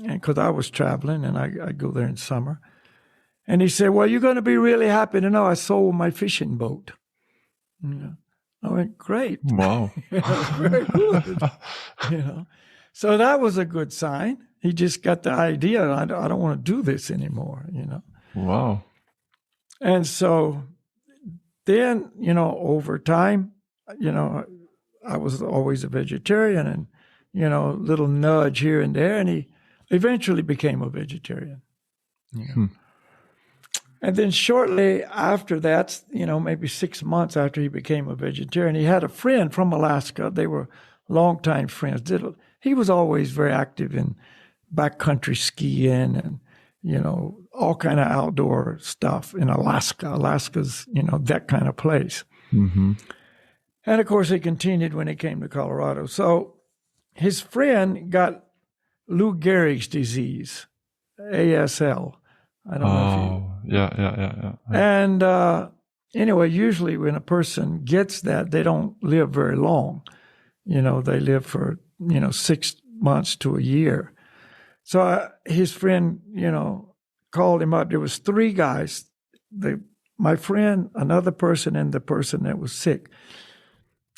and because I was traveling and I go there in summer. And he said, well, you're going to be really happy to know I sold my fishing boat. I went, great. Wow. Very good. So that was a good sign. He just got the idea, I don't want to do this anymore, Wow. And so then, over time, I was always a vegetarian and, little nudge here and there. And he eventually became a vegetarian. And then shortly after that, maybe 6 months after he became a vegetarian, he had a friend from Alaska. They were longtime friends. He was always very active in backcountry skiing and, all kind of outdoor stuff in Alaska. Alaska's, that kind of place. Mm-hmm. And of course, he continued when he came to Colorado. So his friend got Lou Gehrig's disease, ASL. I don't know if you... Yeah. And anyway, usually when a person gets that, they don't live very long. They live for, 6 months to a year. So his friend, called him up. There was 3 guys, my friend, another person, and the person that was sick.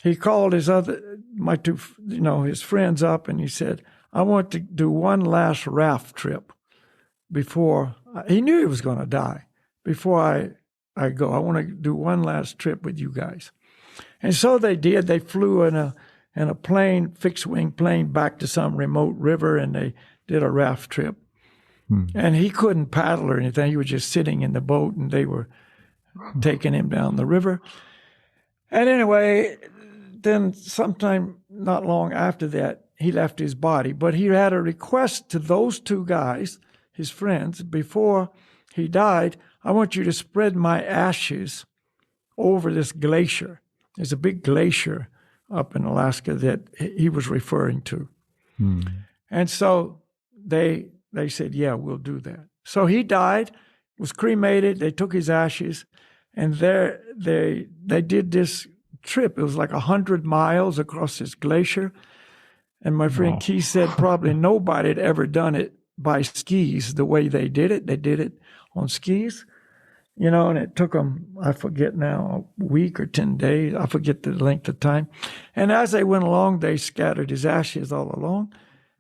He called his friends up, and he said, I want to do one last raft trip before, he knew he was going to die, before I go. I want to do one last trip with you guys. And so they did. They flew in a plane, fixed-wing plane, back to some remote river, and they did a raft trip. And he couldn't paddle or anything. He was just sitting in the boat, and they were taking him down the river. And anyway, then sometime not long after that, he left his body. But he had a request to those two guys, his friends, before he died. I want you to spread my ashes over this glacier. There's a big glacier up in Alaska that he was referring to. And so they said, yeah, we'll do that. So he died, was cremated. They took his ashes, and they did this trip. It was like 100 miles across this glacier. And my friend Keith said probably nobody had ever done it by skis the way they did it. They did it on skis, and it took them, I forget now, a week or 10 days. I forget the length of time. And as they went along, they scattered his ashes all along.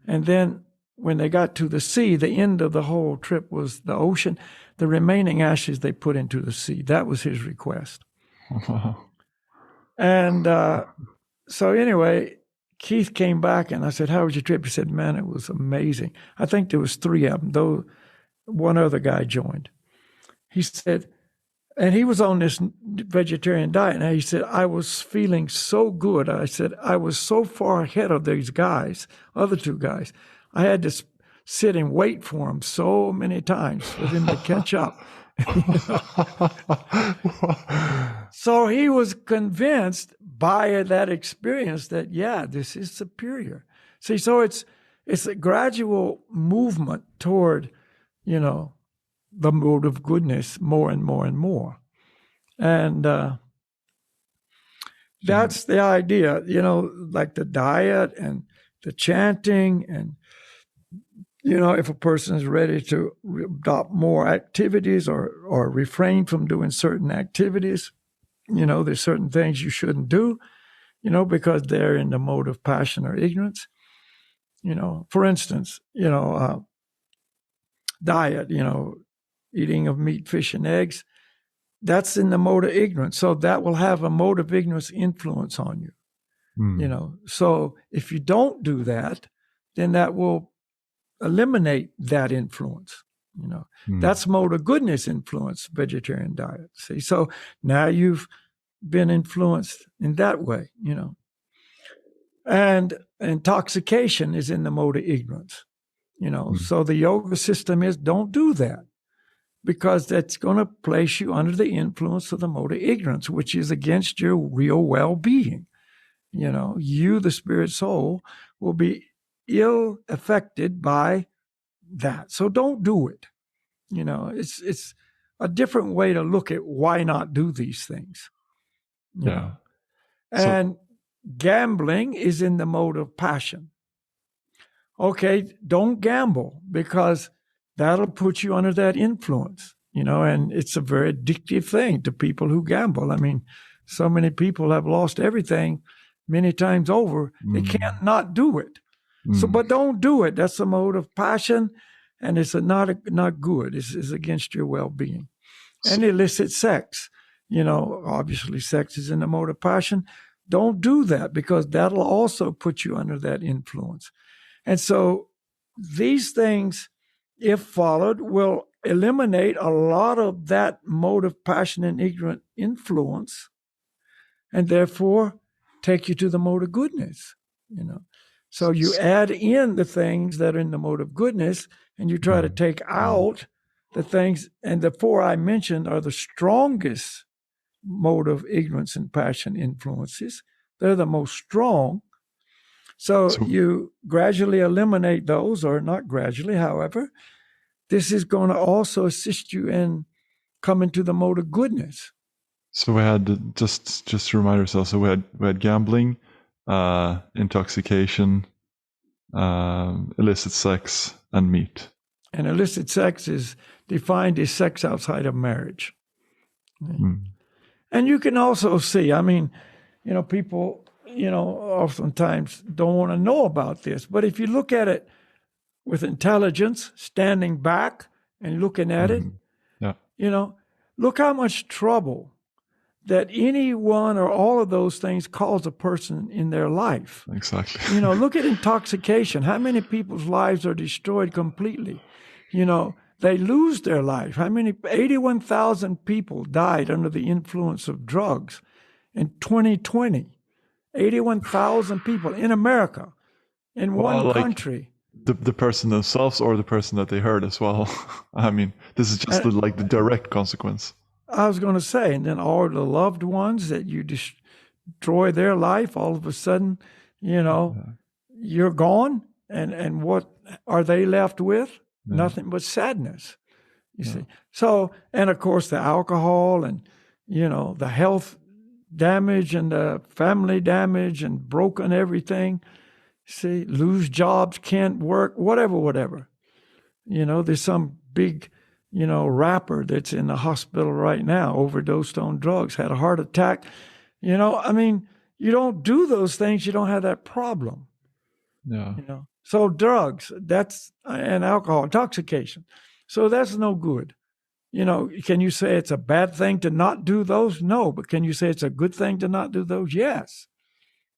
And then when they got to the sea, the end of the whole trip was the ocean. The remaining ashes they put into the sea. That was his request. Wow. And so anyway, Keith came back, and I said, how was your trip? He said, man, it was amazing. I think there was 3 of them, though one other guy joined. He said, and he was on this vegetarian diet. And he said, I was feeling so good. I said, I was so far ahead of these guys, other 2 guys. I had to sit and wait for them so many times for them to catch up. So he was convinced by that experience that, yeah, this is superior. See, so it's a gradual movement toward, the mode of goodness more and more and more. And that's the idea, like the diet and the chanting, and if a person is ready to adopt more activities or refrain from doing certain activities, there's certain things you shouldn't do, because they're in the mode of passion or ignorance. For instance, diet, eating of meat, fish, and eggs, that's in the mode of ignorance. So that will have a mode of ignorance influence on you. So if you don't do that, then that will eliminate that influence. That's mode of goodness influence, vegetarian diet. See, so now you've been influenced in that way, And intoxication is in the mode of ignorance, So the yoga system is don't do that, because that's going to place you under the influence of the mode of ignorance, which is against your real well-being. You, the spirit soul, will be ill affected by that. So don't do it. It's a different way to look at why not do these things. you know. And gambling is in the mode of passion. Okay, don't gamble, because that'll put you under that influence, and it's a very addictive thing to people who gamble. I mean, so many people have lost everything many times over. They can't not do it. So, but don't do it. That's a mode of passion, and it's not good. It's against your well-being. And illicit sex, obviously sex is in the mode of passion. Don't do that, because that'll also put you under that influence. And so these things, if followed, will eliminate a lot of that mode of passion and ignorant influence, and therefore take you to the mode of goodness, So you add in the things that are in the mode of goodness, and you try to take out the things, and the four I mentioned are the strongest mode of ignorance and passion influences. They're the most strong. So you gradually eliminate those, or not gradually, however. This is going to also assist you in coming to the mode of goodness. So we had, just to remind ourselves, so we had gambling, intoxication, illicit sex, and meat. And illicit sex is defined as sex outside of marriage. And you can also see, people, oftentimes don't want to know about this. But if you look at it with intelligence, standing back and looking at it, look how much trouble that any one or all of those things cause a person in their life. Exactly. Look at intoxication. How many people's lives are destroyed completely? They lose their life. 81,000 people died under the influence of drugs in 2020. 81,000 people in America, in one country. The person themselves or the person that they hurt as well. I mean, this is just the direct consequence. I was going to say, and then all the loved ones that you destroy their life, all of a sudden, you're gone. And what are they left with? Yeah. Nothing but sadness, you see. So, and of course, the alcohol and, the health damage and the family damage and broken everything. See, lose jobs, can't work, whatever. There's some big, rapper that's in the hospital right now, overdosed on drugs, had a heart attack. You don't do those things, you don't have that problem. Yeah. So drugs, and alcohol, intoxication. So that's no good. Can you say it's a bad thing to not do those? No. But can you say it's a good thing to not do those? Yes.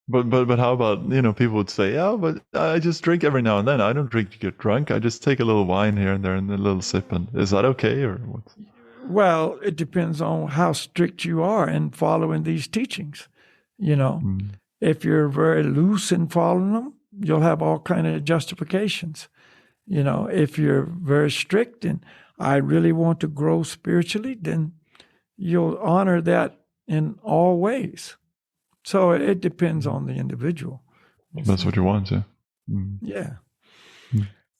But how about, people would say, yeah, but I just drink every now and then. I don't drink to get drunk. I just take a little wine here and there and a little sip. And is that okay or what? Well, it depends on how strict you are in following these teachings. If you're very loose in following them, you'll have all kind of justifications. If you're very strict and I really want to grow spiritually, then you'll honor that in all ways. So it depends on the individual. That's what you want, yeah. Yeah.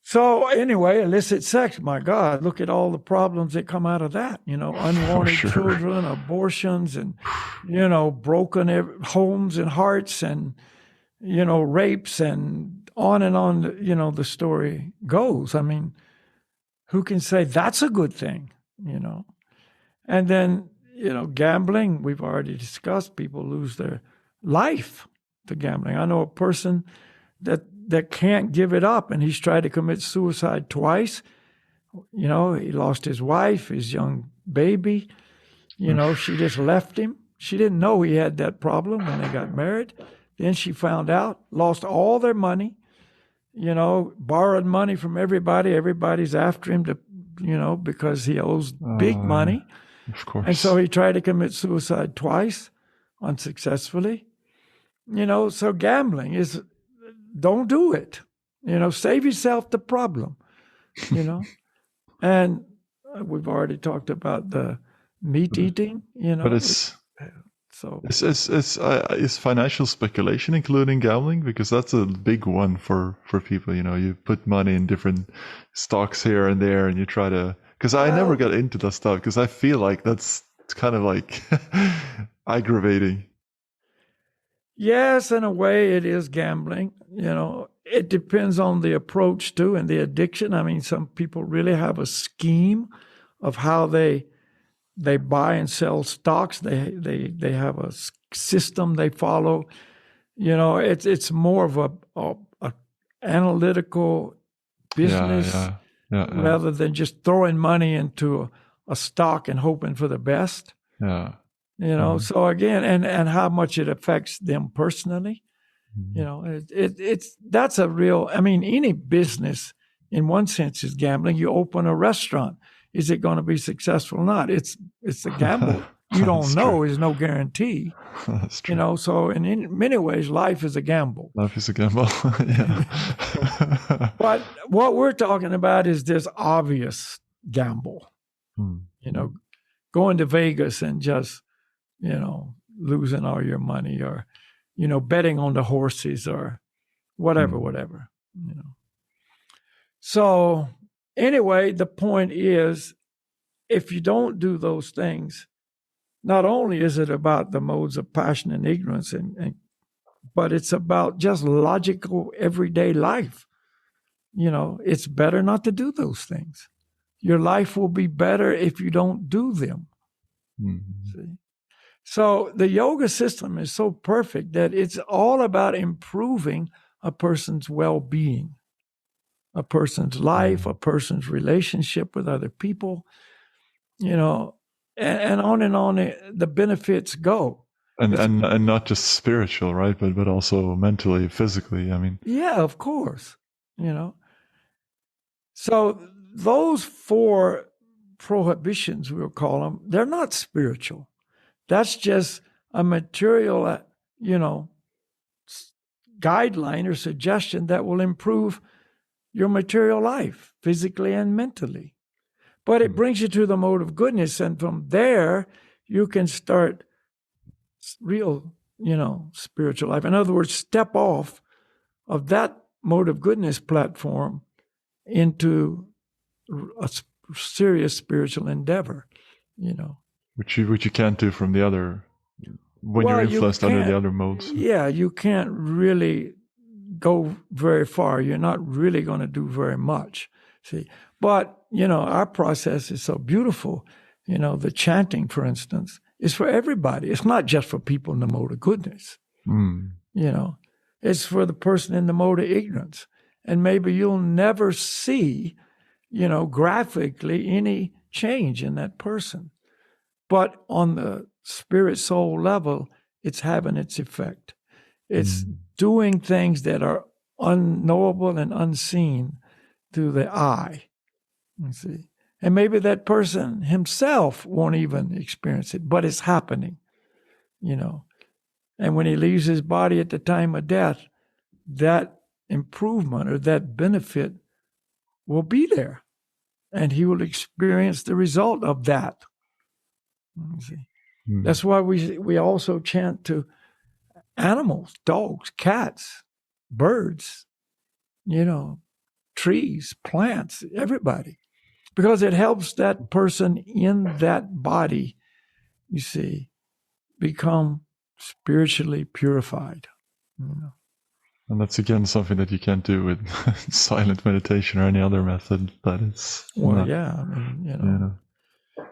So anyway, illicit sex, my God, look at all the problems that come out of that. Unwanted children, abortions, and, broken homes and hearts and, rapes and on, the story goes. I mean, who can say that's a good thing, And then, gambling, we've already discussed, people lose their life to gambling. I know a person that can't give it up, and he's tried to commit suicide twice. He lost his wife, his young baby. She just left him. She didn't know he had that problem when they got married. Then she found out, lost all their money, borrowed money from everybody. Everybody's after him to, because he owes big money. Of course. And so he tried to commit suicide twice, unsuccessfully. So gambling is, don't do it. Save yourself the problem, And we've already talked about the meat eating, But it's financial speculation including gambling? Because that's a big one for people. You put money in different stocks here and there, and you try to. Because I never got into that stuff because I feel like that's kind of like aggravating. Yes, in a way it is gambling. It depends on the approach too and the addiction. I mean, some people really have a scheme of how they buy and sell stocks. They have a system they follow. It's more of a analytical business rather than just throwing money into a stock and hoping for the best. Yeah. So again, and how much it affects them personally. That's a real. I mean, any business in one sense is gambling. You open a restaurant. Is it going to be successful or not? It's a gamble. You don't know. True. There's no guarantee. That's true. So in many ways, life is a gamble. Life is a gamble. Yeah. But what we're talking about is this obvious gamble. Going to Vegas and just, losing all your money or, betting on the horses or whatever. So anyway, the point is, if you don't do those things, not only is it about the modes of passion and ignorance, but it's about just logical everyday life. It's better not to do those things. Your life will be better if you don't do them. See? So the yoga system is so perfect that it's all about improving a person's well-being, a person's life, a person's relationship with other people. and on the benefits go. And not just spiritual, right? But also mentally, physically. I mean, yeah, of course, So those 4 prohibitions, we'll call them, they're not spiritual. That's just a material, guideline or suggestion that will improve your material life, physically and mentally. But it brings you to the mode of goodness, and from there, you can start real, spiritual life. In other words, step off of that mode of goodness platform into a serious spiritual endeavor, which you can't do from the other when you're influenced under the other modes. Yeah, you can't really go very far. You're not really going to do very much. See, but our process is so beautiful. The chanting, for instance, is for everybody. It's not just for people in the mode of goodness. It's for the person in the mode of ignorance. And maybe you'll never see, graphically any change in that person. But on the spirit soul level, it's having its effect. It's doing things that are unknowable and unseen through the eye. You see? And maybe that person himself won't even experience it, but it's happening, And when he leaves his body at the time of death, that improvement or that benefit will be there. And he will experience the result of that. You see? That's why we also chant to animals, dogs, cats, birds, trees, plants, everybody. Because it helps that person in that body, you see, become spiritually purified. And that's again something that you can't do with silent meditation or any other method. That is. Well, yeah, I mean,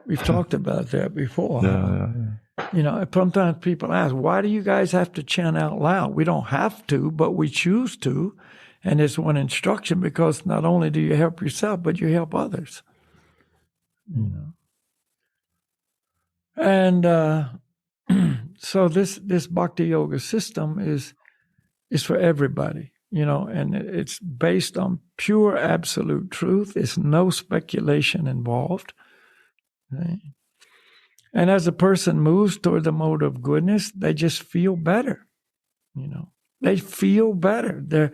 we've talked about that before. Yeah. Sometimes people ask, why do you guys have to chant out loud? We don't have to, but we choose to. And it's one instruction because not only do you help yourself, but you help others. And so this Bhakti Yoga system is for everybody, and it's based on pure absolute truth. There's no speculation involved. Right? And as a person moves toward the mode of goodness, they just feel better. They feel better.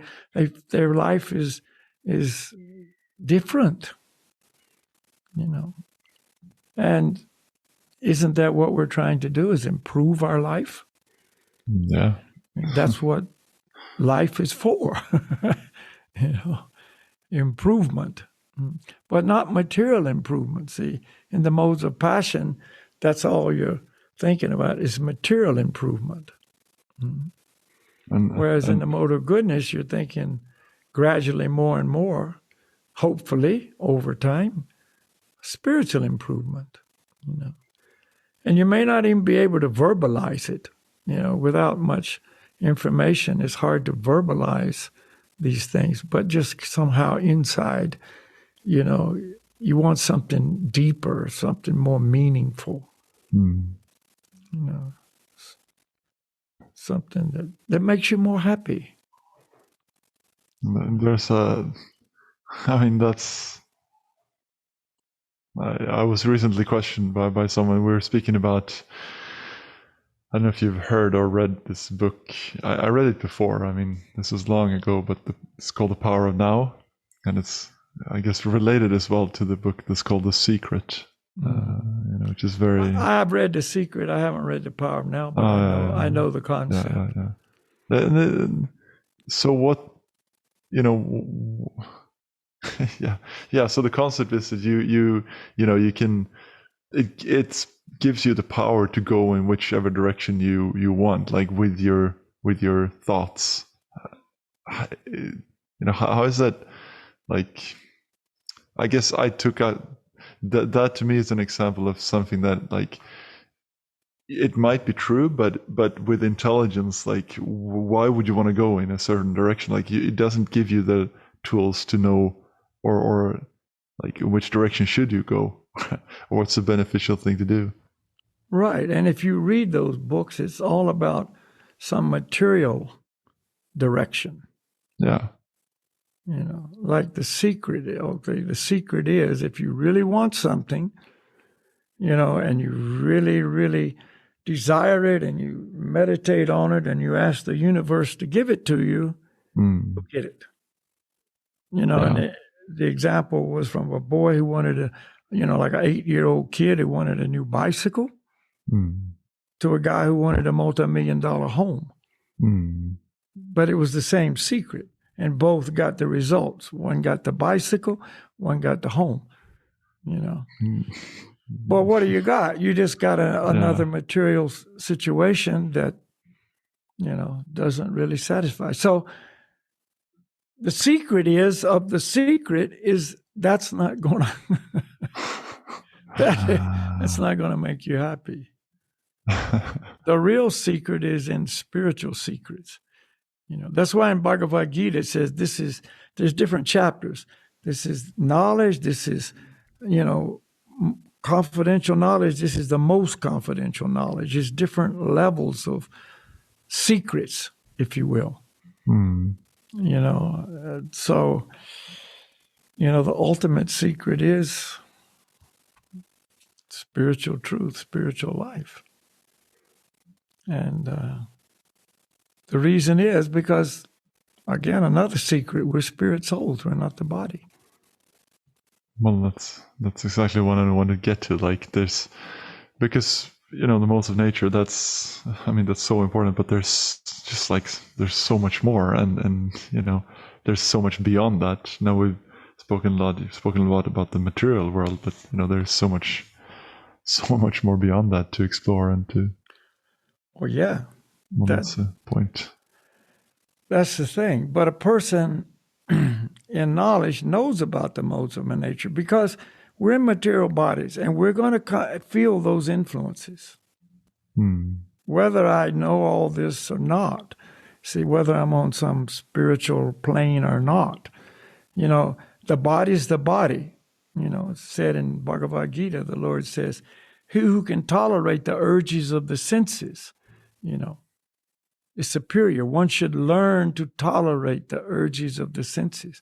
Their life is different. And isn't that what we're trying to do? Is improve our life? Yeah. That's what life is for. Improvement, but not material improvement. See, in the modes of passion, that's all you're thinking about is material improvement. Whereas in the mode of goodness, you're thinking gradually more and more, hopefully over time, spiritual improvement. And you may not even be able to verbalize it. Without much information, it's hard to verbalize these things, but just somehow inside, you want something deeper, something more meaningful. Something that makes you more happy. There's I was recently questioned by someone. We were speaking about, I don't know if you've heard or read this book. I read it before. I mean, this was long ago, but it's called The Power of Now. And it's, I guess, related as well to the book that's called The Secret, which is very... I've read The Secret. I haven't read The Power of Now, but I know the concept. So what, so the concept is that you can, it gives you the power to go in whichever direction you want, like with your thoughts. How is that? Like, I guess I took out that to me is an example of something that, like, it might be true, but with intelligence, like, why would you want to go in a certain direction? Like, it doesn't give you the tools to know or like which direction should you go or what's the beneficial thing to do. Right. And if you read those books, it's all about some material direction. Yeah. Like The Secret. Okay, the secret is if you really want something, and you really, really desire it and you meditate on it and you ask the universe to give it to you, you'll get it. And the example was from a boy who wanted like an 8-year-old kid who wanted a new bicycle to a guy who wanted a multi-million-dollar home. But it was the same secret, and both got the results. One got the bicycle, one got the home, But what do you got? You just got another material situation that, doesn't really satisfy. So the secret is that's not going to that's not going to make you happy. The real secret is in spiritual secrets. That's why in Bhagavad Gita it says there's different chapters. This is knowledge. This is, confidential knowledge. This is the most confidential knowledge. There's different levels of secrets, if you will. So, the ultimate secret is spiritual truth, spiritual life. And the reason is because, again, another secret, we're spirit souls, we're not the body. Well, that's exactly what I want to get to. Like because, the modes of nature, that's so important, but there's just there's so much more. And there's so much beyond that. Now you've spoken a lot about the material world, but, there's so much more beyond that to explore and to. Well, yeah. That's the point. That's the thing. But a person in knowledge knows about the modes of nature because we're in material bodies and we're going to feel those influences. Whether I know all this or not, whether I'm on some spiritual plane or not, the body's the body. It's said in Bhagavad Gita, the Lord says, who can tolerate the urges of the senses, is superior. One should learn to tolerate the urges of the senses.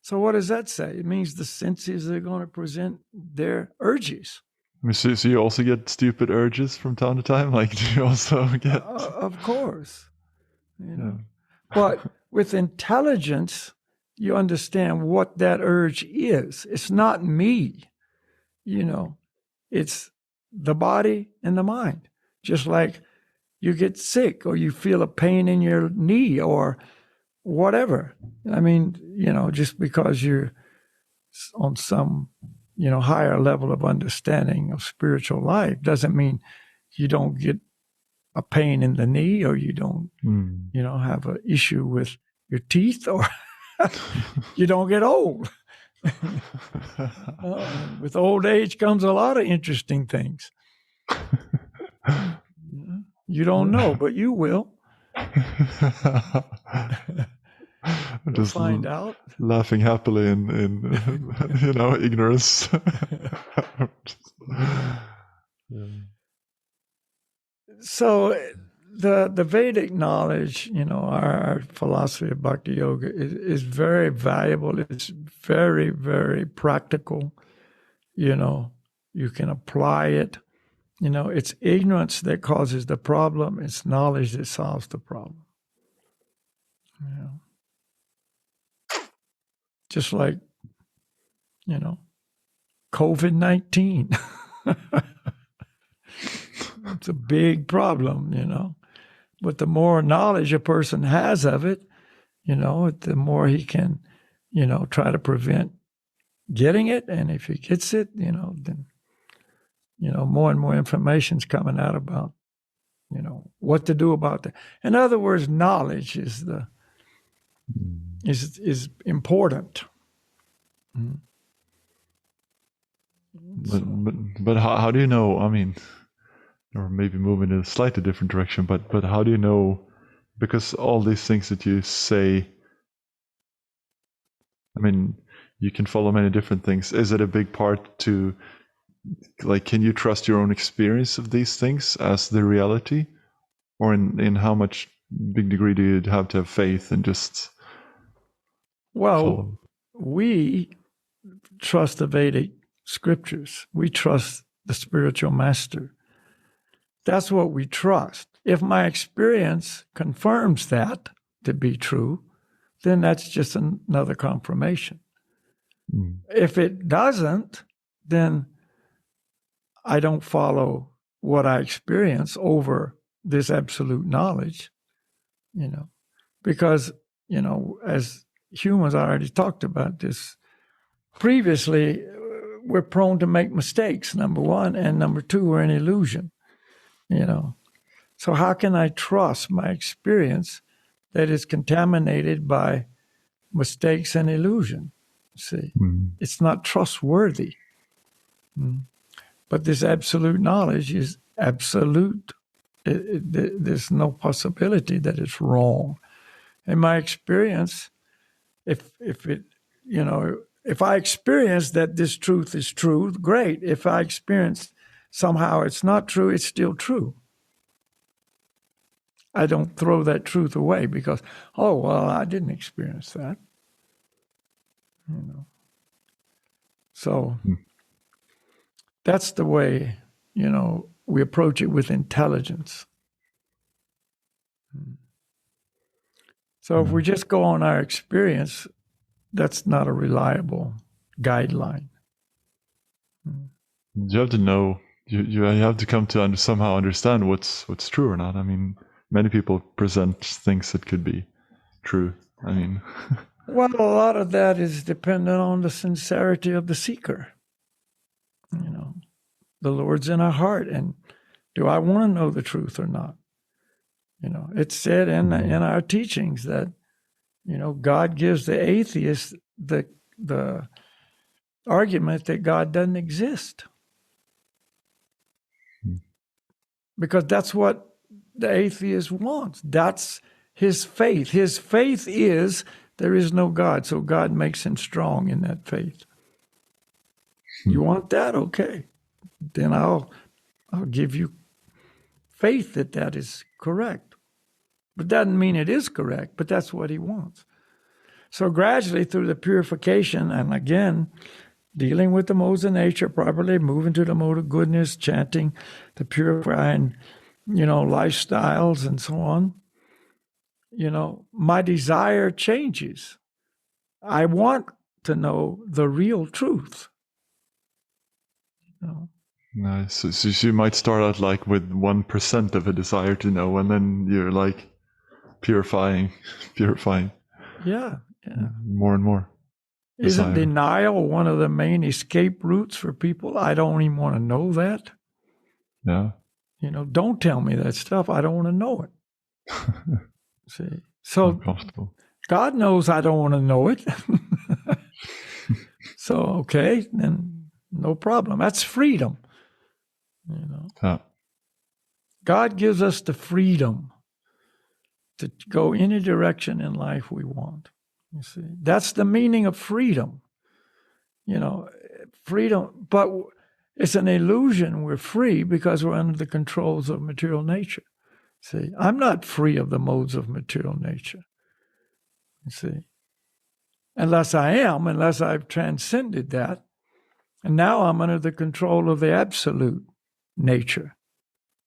So what does that say? It means the senses are going to present their urges. So you also get stupid urges from time to time? Like, do you also get... Of course. But with intelligence, you understand what that urge is. It's not me. It's the body and the mind. Just like you get sick or you feel a pain in your knee or whatever. Just because you're on some, higher level of understanding of spiritual life doesn't mean you don't get a pain in the knee or you don't, have an issue with your teeth or you don't get old. With old age comes a lot of interesting things. You don't know, but you will. Just find out. Laughing happily in ignorance. So the Vedic knowledge, our philosophy of Bhakti Yoga is very valuable. It's very, very practical. You can apply it. It's ignorance that causes the problem. It's knowledge that solves the problem. Just like, COVID-19. It's a big problem, But the more knowledge a person has of it, the more he can, try to prevent getting it. And if he gets it, then, more and more information's coming out about, what to do about that. In other words, knowledge is is important. But how do you know? Or maybe move in a slightly different direction. But how do you know? Because all these things that you say, you can follow many different things. Is it a big part to like, can you trust your own experience of these things as the reality? Or in how much big degree do you have to have faith and just Well, follow? we trust the Vedic scriptures. We trust the spiritual master. That's what we trust. If my experience confirms that to be true, then that's just another confirmation. Mm. If it doesn't, then I don't follow what I experience over this absolute knowledge, because, as humans, I already talked about this previously, we're prone to make mistakes, number one, and number two, we're an illusion, So how can I trust my experience that is contaminated by mistakes and illusion? See, It's not trustworthy. But this absolute knowledge is absolute. There's no possibility that it's wrong. In my experience, if I experience that this truth is true, great. If I experience somehow it's not true, it's still true. I don't throw that truth away because, oh, well, I didn't experience that. So that's the way, we approach it with intelligence. So if we just go on our experience, that's not a reliable guideline. You have to know. You have to come to somehow understand what's true or not. I mean, many people present things that could be true. I mean, well, a lot of that is dependent on the sincerity of the seeker. The Lord's in our heart, and do I want to know the truth or not? It's said in our teachings that, God gives the atheist the argument that God doesn't exist. Because that's what the atheist wants. That's his faith. His faith is there is no God, so God makes him strong in that faith. You want that? Okay. Then I'll give you faith that is correct. But doesn't mean it is correct, but that's what he wants. So gradually through the purification, and again, dealing with the modes of nature properly, moving to the mode of goodness, chanting the purifying, lifestyles and so on, my desire changes. I want to know the real truth. Nice. So you might start out like with 1% of a desire to know, and then you're like purifying. Yeah. More and more. Isn't denial one of the main escape routes for people? I don't even want to know that. Yeah. Don't tell me that stuff. I don't want to know it. See? So uncomfortable. God knows I don't want to know it. So, okay, then no problem. That's freedom. Yeah. God gives us the freedom to go any direction in life we want. You see, that's the meaning of freedom. Freedom, but it's an illusion. We're free because we're under the controls of material nature. See, I'm not free of the modes of material nature. You see, unless I've transcended that, and now I'm under the control of the absolute nature.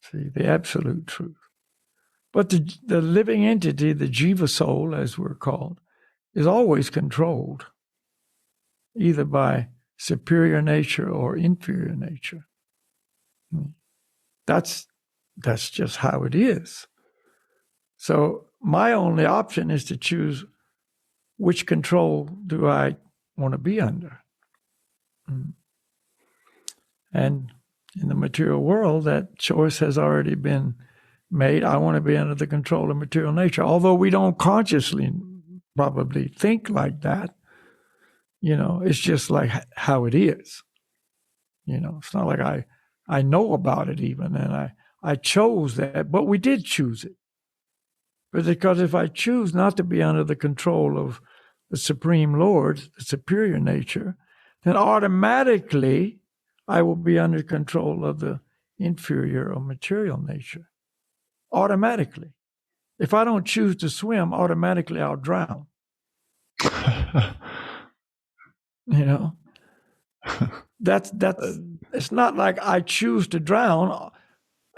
See, the absolute truth. But the living entity, the jiva soul, as we're called, is always controlled, either by superior nature or inferior nature. That's just how it is. So my only option is to choose which control do I want to be under. And in the material world, that choice has already been made. I want to be under the control of material nature. Although we don't consciously probably think like that, it's just like how it is. It's not like I know about it even, and I chose that, but we did choose it. But because if I choose not to be under the control of the Supreme Lord, the superior nature, then automatically I will be under control of the inferior or material nature automatically. If I don't choose to swim, automatically I'll drown. You know, that's it's not like I choose to drown.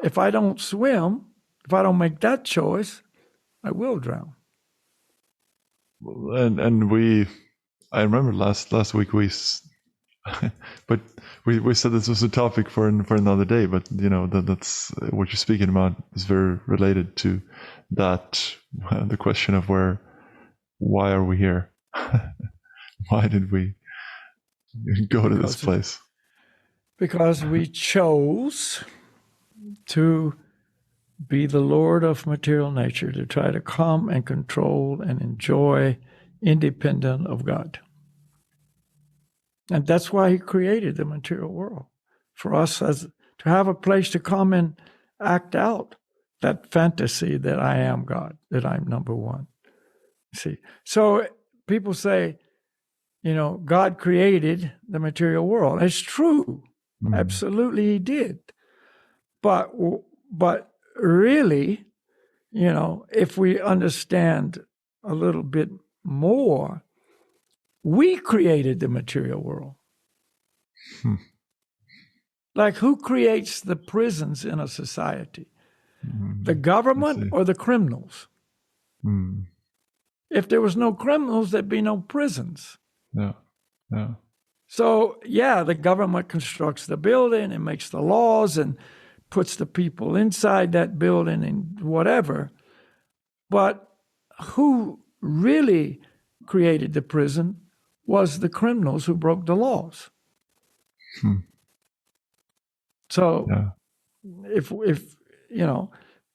If I don't swim, if I don't make that choice, I will drown. And I remember last week but we said this was a topic for another day. But that's what you're speaking about is very related to that the question of why are we here? Why did we go to this place? Because we chose to be the Lord of material nature, to try to come and control and enjoy independent of God. And that's why he created the material world, for us to have a place to come and act out that fantasy that I am God, that I'm number one. See, so people say, God created the material world. It's true. Absolutely he did. But really, if we understand a little bit more, we created the material world. Like, who creates the prisons in a society? The government or the criminals? If there was no criminals, there'd be no prisons. Yeah. So, the government constructs the building and makes the laws and puts the people inside that building and whatever. But who really created the prison was the criminals who broke the laws. So if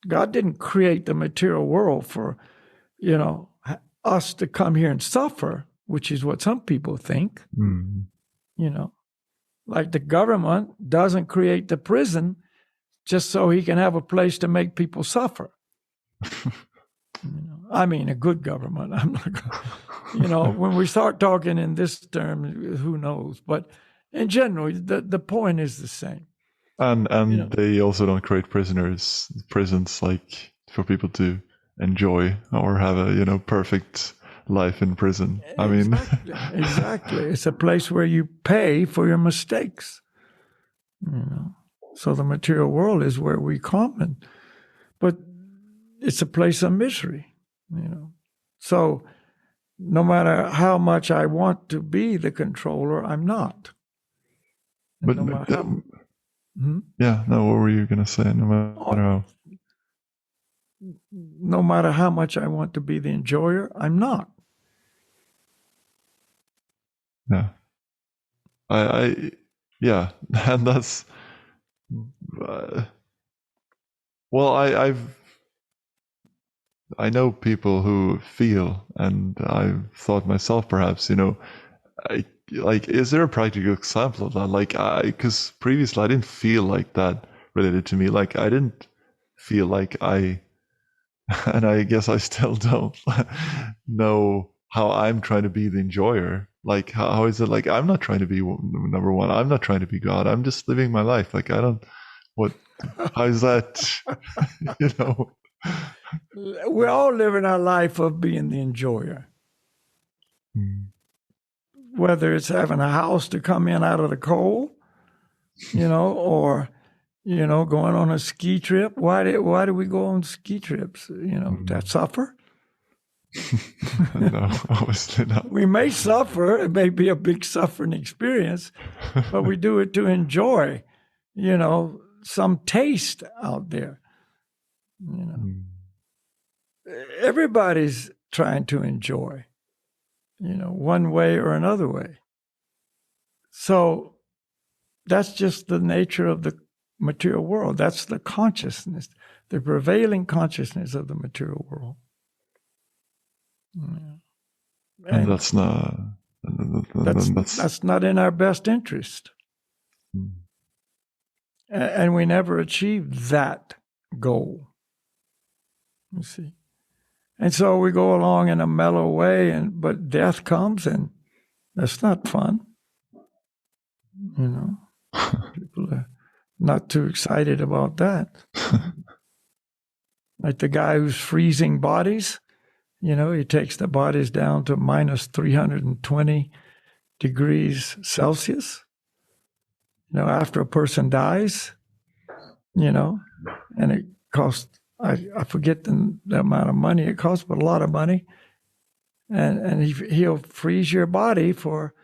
God didn't create the material world for, us to come here and suffer, which is what some people think, like the government doesn't create the prison just so he can have a place to make people suffer. I mean, a good government. I'm not, when we start talking in this term, who knows? But in general, the point is the same. And they also don't create prisons like for people to enjoy or have a perfect life in prison. I mean, exactly. It's a place where you pay for your mistakes. So the material world is where we come, but it's a place of misery. So no matter how much I want to be the controller, I'm not. But what were you going to say? No matter how much I want to be the enjoyer, I'm not. Yeah. And that's I know people who feel, and I've thought myself, perhaps, is there a practical example of that? Like, because previously I didn't feel like that related to me. Like, I didn't feel like and I guess I still don't know how I'm trying to be the enjoyer. Like, how is it? Like, I'm not trying to be number one. I'm not trying to be God. I'm just living my life. Like, how is that, We're all living our life of being the enjoyer. Whether it's having a house to come in out of the cold, or, going on a ski trip. Why do we go on ski trips? To suffer? No, obviously not. We may suffer. It may be a big suffering experience, but we do it to enjoy, some taste out there. Everybody's trying to enjoy, one way or another way. So that's just the nature of the material world. That's the consciousness, the prevailing consciousness of the material world. And that's not in our best interest. And we never achieve that goal. You see. And so we go along in a mellow way, but death comes, and that's not fun. People are not too excited about that. Like the guy who's freezing bodies, he takes the bodies down to minus 320 degrees Celsius. After a person dies, and it costs, I forget the amount of money it costs, but a lot of money. And he'll freeze your body for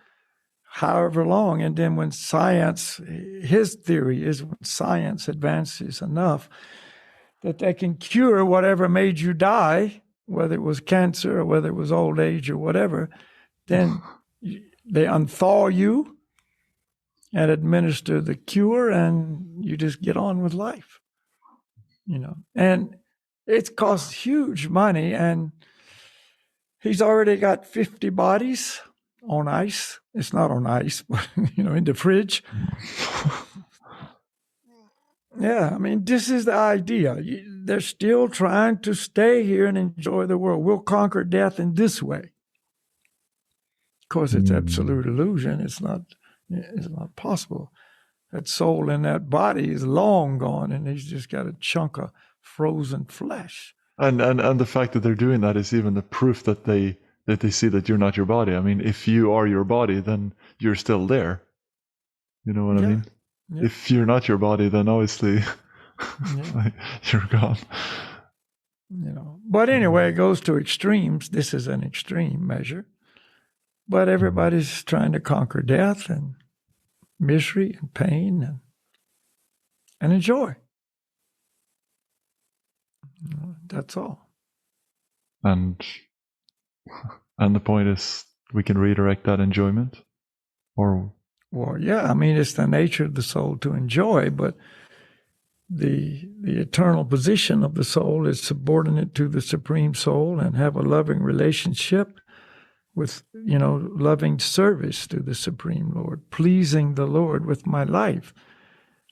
however long. And then when his theory is when science advances enough that they can cure whatever made you die, whether it was cancer or whether it was old age or whatever, then they unthaw you and administer the cure, and you just get on with life. And it costs huge money, and he's already got 50 bodies on ice. It's not on ice, but, in the fridge. Yeah, this is the idea. They're still trying to stay here and enjoy the world. We'll conquer death in this way. Of course, it's absolute illusion. It's not possible. That soul in that body is long gone, and he's just got a chunk of frozen flesh. And the fact that they're doing that is even the proof that they see that you're not your body. If you are your body, then you're still there. You know what I mean? Yeah. If you're not your body, then obviously you're gone. But anyway, it goes to extremes. This is an extreme measure. But everybody's trying to conquer death and misery and pain and enjoy. That's all. And the point is, we can redirect that enjoyment, or. Well, yeah, it's the nature of the soul to enjoy, but the eternal position of the soul is subordinate to the Supreme Soul and have a loving relationship with, loving service to the Supreme Lord, pleasing the Lord with my life.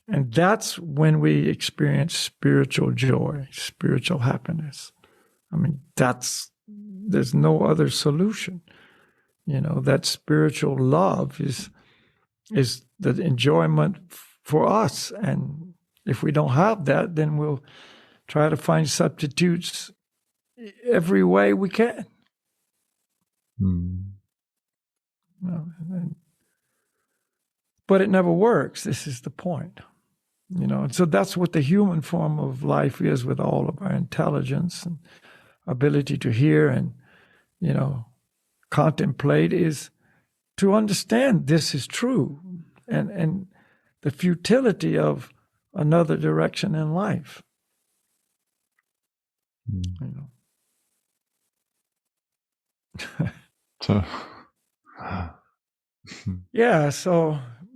And that's when we experience spiritual joy, spiritual happiness. There's no other solution. That spiritual love is the enjoyment for us. And if we don't have that, then we'll try to find substitutes every way we can. But it never works. This is the point. And so that's what the human form of life is, with all of our intelligence and ability to hear and, contemplate, is to understand this is true and the futility of another direction in life. So, yeah,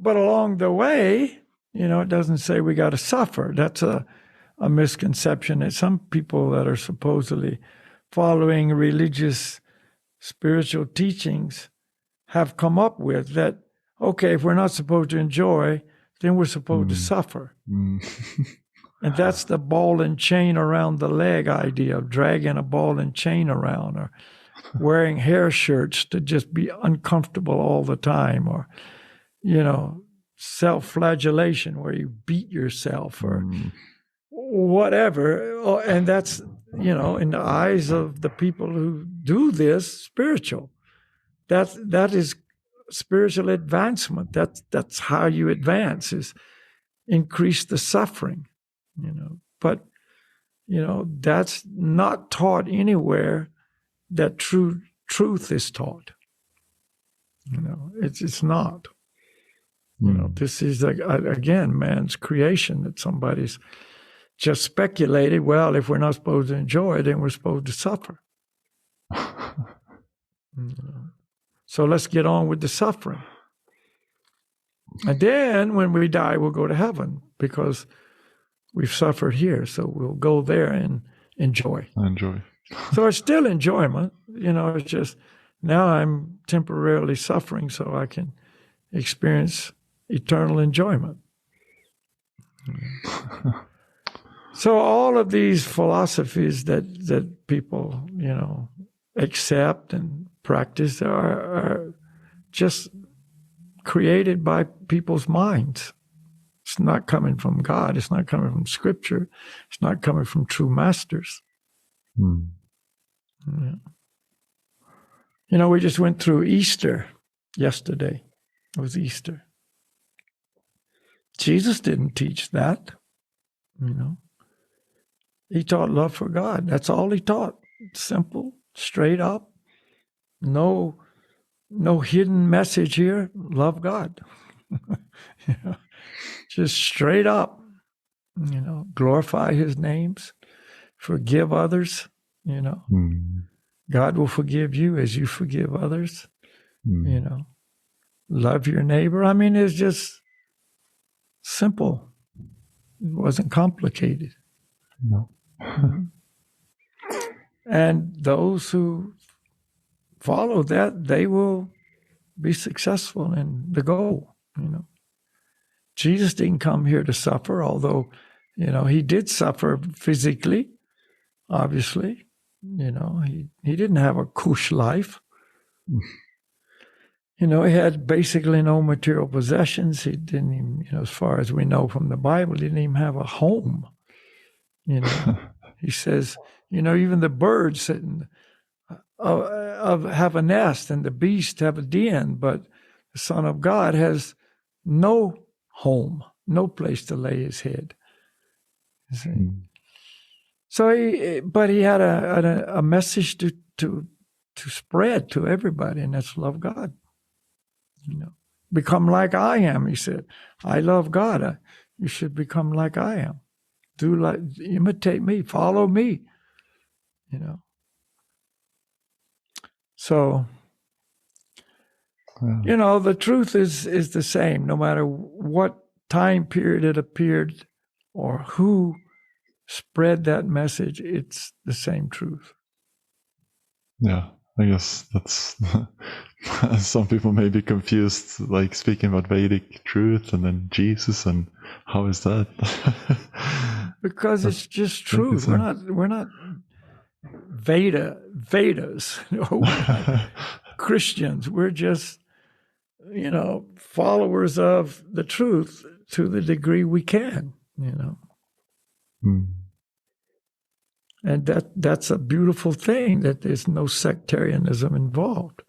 but along the way, it doesn't say we got to suffer. That's a misconception that some people that are supposedly following religious, spiritual teachings have come up with, that, okay, if we're not supposed to enjoy, then we're supposed to suffer. And that's the ball and chain around the leg idea of dragging a ball and chain around, or wearing hair shirts to just be uncomfortable all the time, or, self-flagellation where you beat yourself or whatever. And that's, in the eyes of the people who do this, spiritual. That is spiritual advancement. That's how you advance, is increase the suffering, But, that's not taught anywhere that truth is taught. It's not. This is, again, man's creation that somebody's just speculated, well, if we're not supposed to enjoy, then we're supposed to suffer. So let's get on with the suffering. And then when we die, we'll go to heaven because we've suffered here. So we'll go there and enjoy. So it's still enjoyment. It's just now I'm temporarily suffering so I can experience eternal enjoyment. So all of these philosophies that people, accept and practice are just created by people's minds. It's not coming from God. It's not coming from Scripture. It's not coming from true masters. Yeah. We just went through Easter yesterday. It was Easter. Jesus didn't teach that. He taught love for God. That's all he taught. Simple, straight up. No hidden message here. Love God. Just straight up. Glorify his names. Forgive others. God will forgive you as you forgive others. Love your neighbor. I mean, it's just simple. It wasn't complicated. No. And those who follow that, they will be successful in the goal. Jesus didn't come here to suffer, although, he did suffer physically, obviously. He didn't have a cush life. He had basically no material possessions. He didn't even, as far as we know from the Bible, he didn't even have a home. He says, even the birds have a nest and the beasts have a den, but the Son of God has no home, no place to lay his head. You see? So he had a message to spread to everybody, and that's love God. Become like I am, he said. I love God. You should become like I am. Imitate me, follow me. So, the truth is the same, no matter what time period it appeared or who spread that message, it's the same truth. Yeah, I guess that's some people may be confused, like speaking about Vedic truth and then Jesus, and how is that? Because it's just truth. We're not Vedas. We're not Christians. We're just followers of the truth to the degree we can. And that's a beautiful thing, that there's no sectarianism involved.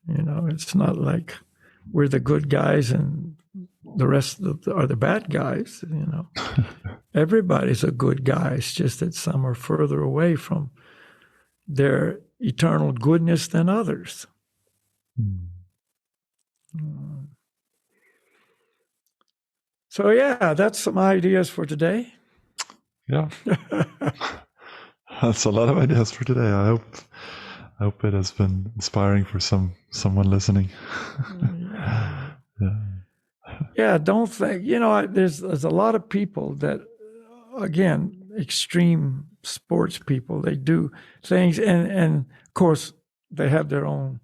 It's not like we're the good guys and the rest are the bad guys. Everybody's a good guy. It's just that some are further away from their eternal goodness than others. So yeah, that's some ideas for today. Yeah. That's a lot of ideas for today. I hope it has been inspiring for someone listening. Yeah, don't think, there's a lot of people that, again, extreme sports people, they do things, and of course they have their own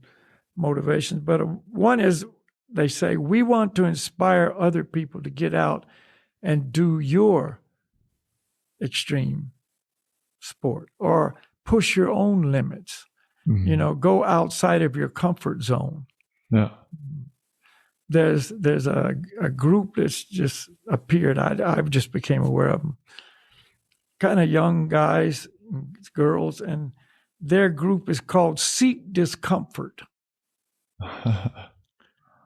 motivations, but one is, they say, we want to inspire other people to get out and do your extreme sport or push your own limits. Go outside of your comfort zone. Yeah. There's a group that's just appeared. I just became aware of them. Kind of young guys, girls, and their group is called Seek Discomfort.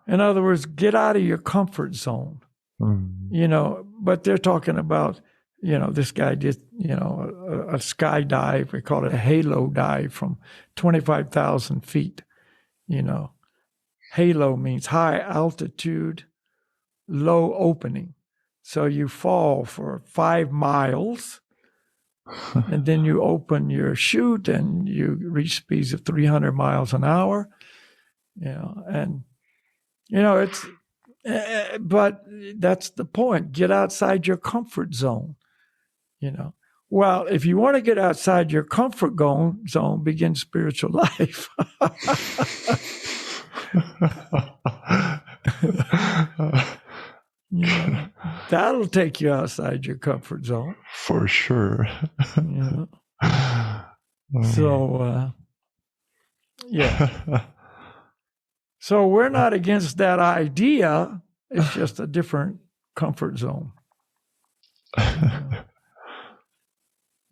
In other words, get out of your comfort zone. But they're talking about, this guy did, a skydive. We call it a halo dive from 25,000 feet. Halo means high altitude, low opening. So you fall for 5 miles, and then you open your chute and you reach speeds of 300 miles an hour. It's, but that's the point. Get outside your comfort zone. Well, if you want to get outside your comfort zone, begin spiritual life. That'll take you outside your comfort zone. For sure. So, yeah. So we're not against that idea. It's just a different comfort zone.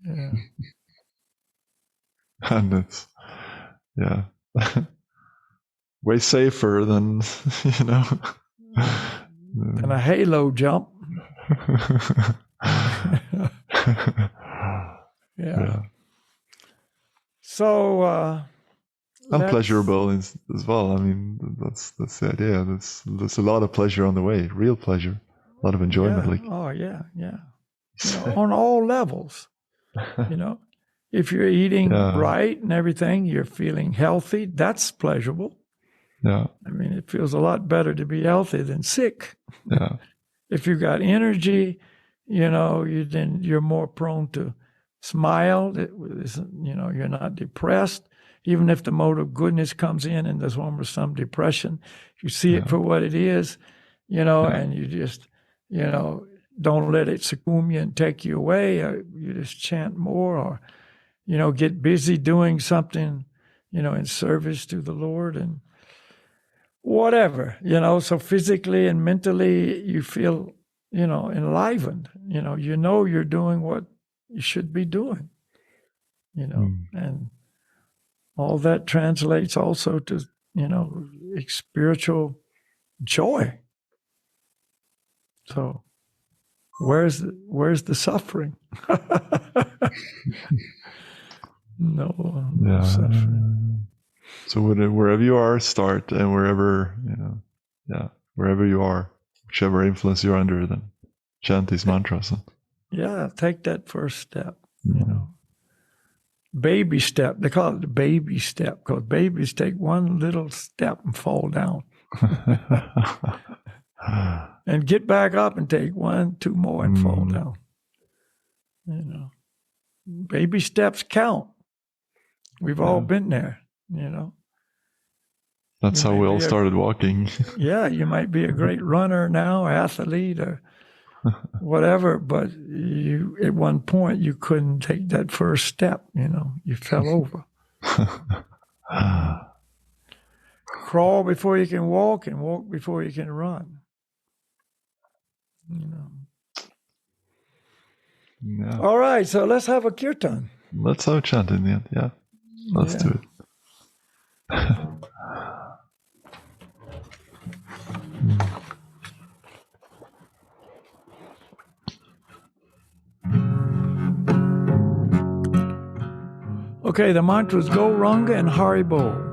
Yeah. And it's, yeah, way safer than, And a halo jump. Yeah. So, and pleasurable as well. I mean, that's the idea. There's a lot of pleasure on the way, real pleasure, a lot of enjoyment. Yeah. Like, oh yeah, on all levels. If you're eating right and everything, you're feeling healthy. That's pleasurable. Yeah. I mean, it feels a lot better to be healthy than sick. Yeah. If you've got energy, then you're more prone to smile. You're not depressed. Even if the mode of goodness comes in and there's one with some depression, you see it for what it is, and you just, don't let it succumb you and take you away. Or you just chant more, or, get busy doing something, in service to the Lord and whatever, so physically and mentally you feel, enlivened, you're doing what you should be doing, and all that translates also to, spiritual joy. So where's the suffering? No suffering. So wherever you are, start, and wherever you are, whichever influence you're under, then chant these mantras. Yeah, take that first step. Baby step. They call it the baby step because babies take one little step and fall down, and get back up and take 1, 2 more and fall down. Baby steps count. We've all been there. That's how we all started walking. Yeah, you might be a great runner now, athlete, or whatever, but you at one point you couldn't take that first step. You fell over. Crawl before you can walk, and walk before you can run. Yeah. All right, so let's have a kirtan. Let's have a chant in the end. Yeah, let's do it. Okay, the mantras Go Ranga and Haribo.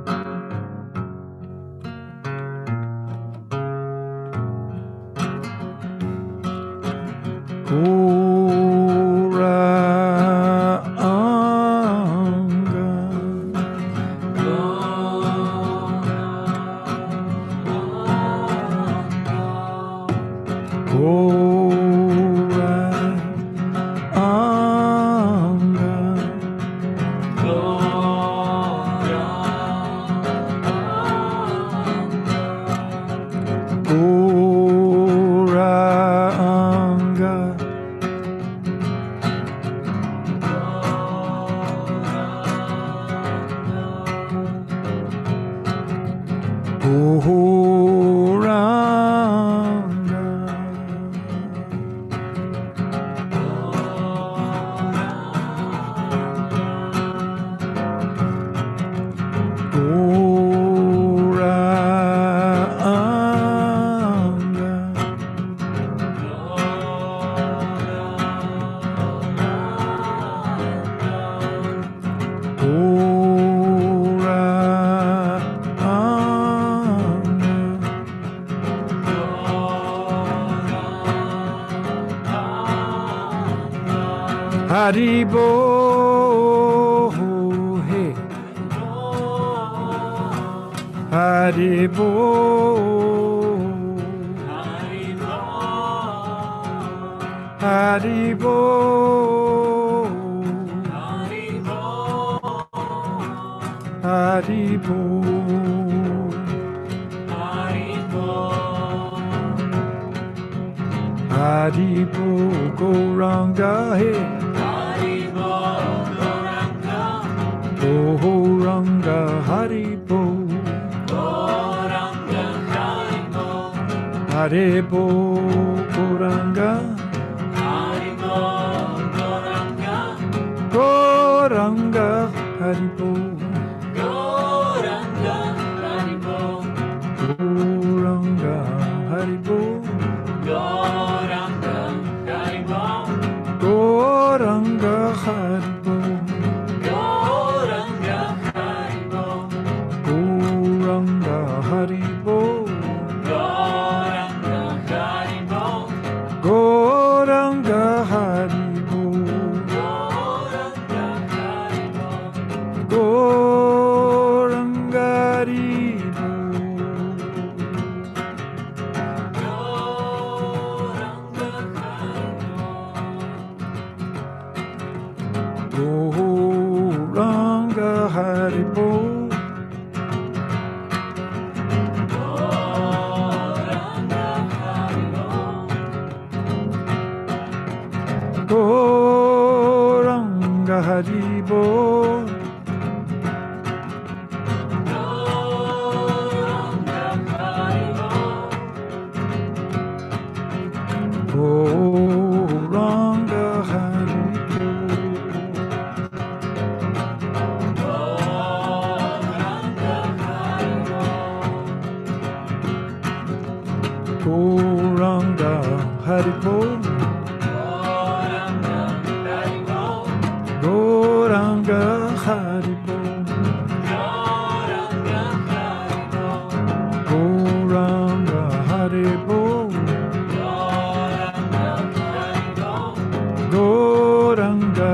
Haribo, hey. Haribo, Haribo, Haribo, Haribo, Gauranga, hey. Oh, Ranga Haribo, Haribo Goranga, Haribo, Goranga, Goranga Haribo, Goranga, Haribo, Goranga Haribo, Goranga, Haribo, Goranga Haribo, Goranga, Haribo, Goranga Haribo, Goranga, Haribo, Goranga Haribo, Goranga Haribo, Goranga Haribo, Goranga Haribo, Goranga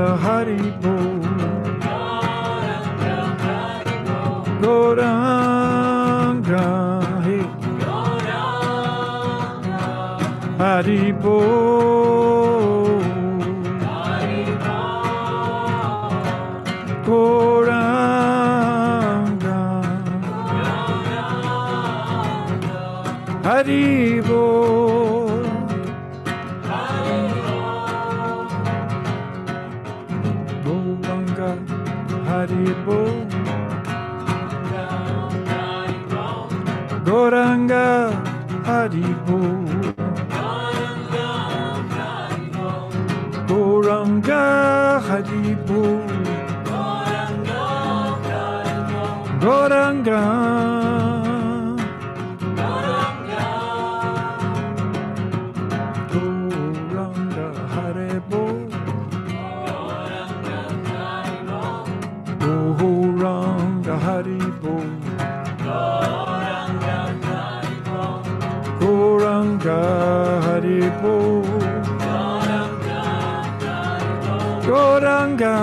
Haribo, Goranga Haribo, Goranga Haribo, Goranga Haribo, Goranga Haribo, Goranga Haribo, Goranga Haribo, Goranga Haribo, Goranga Haribo, Goranga Haribo, Goranga Goranga Haribo, Goranga Haribo, Goranga Haribo, Goranga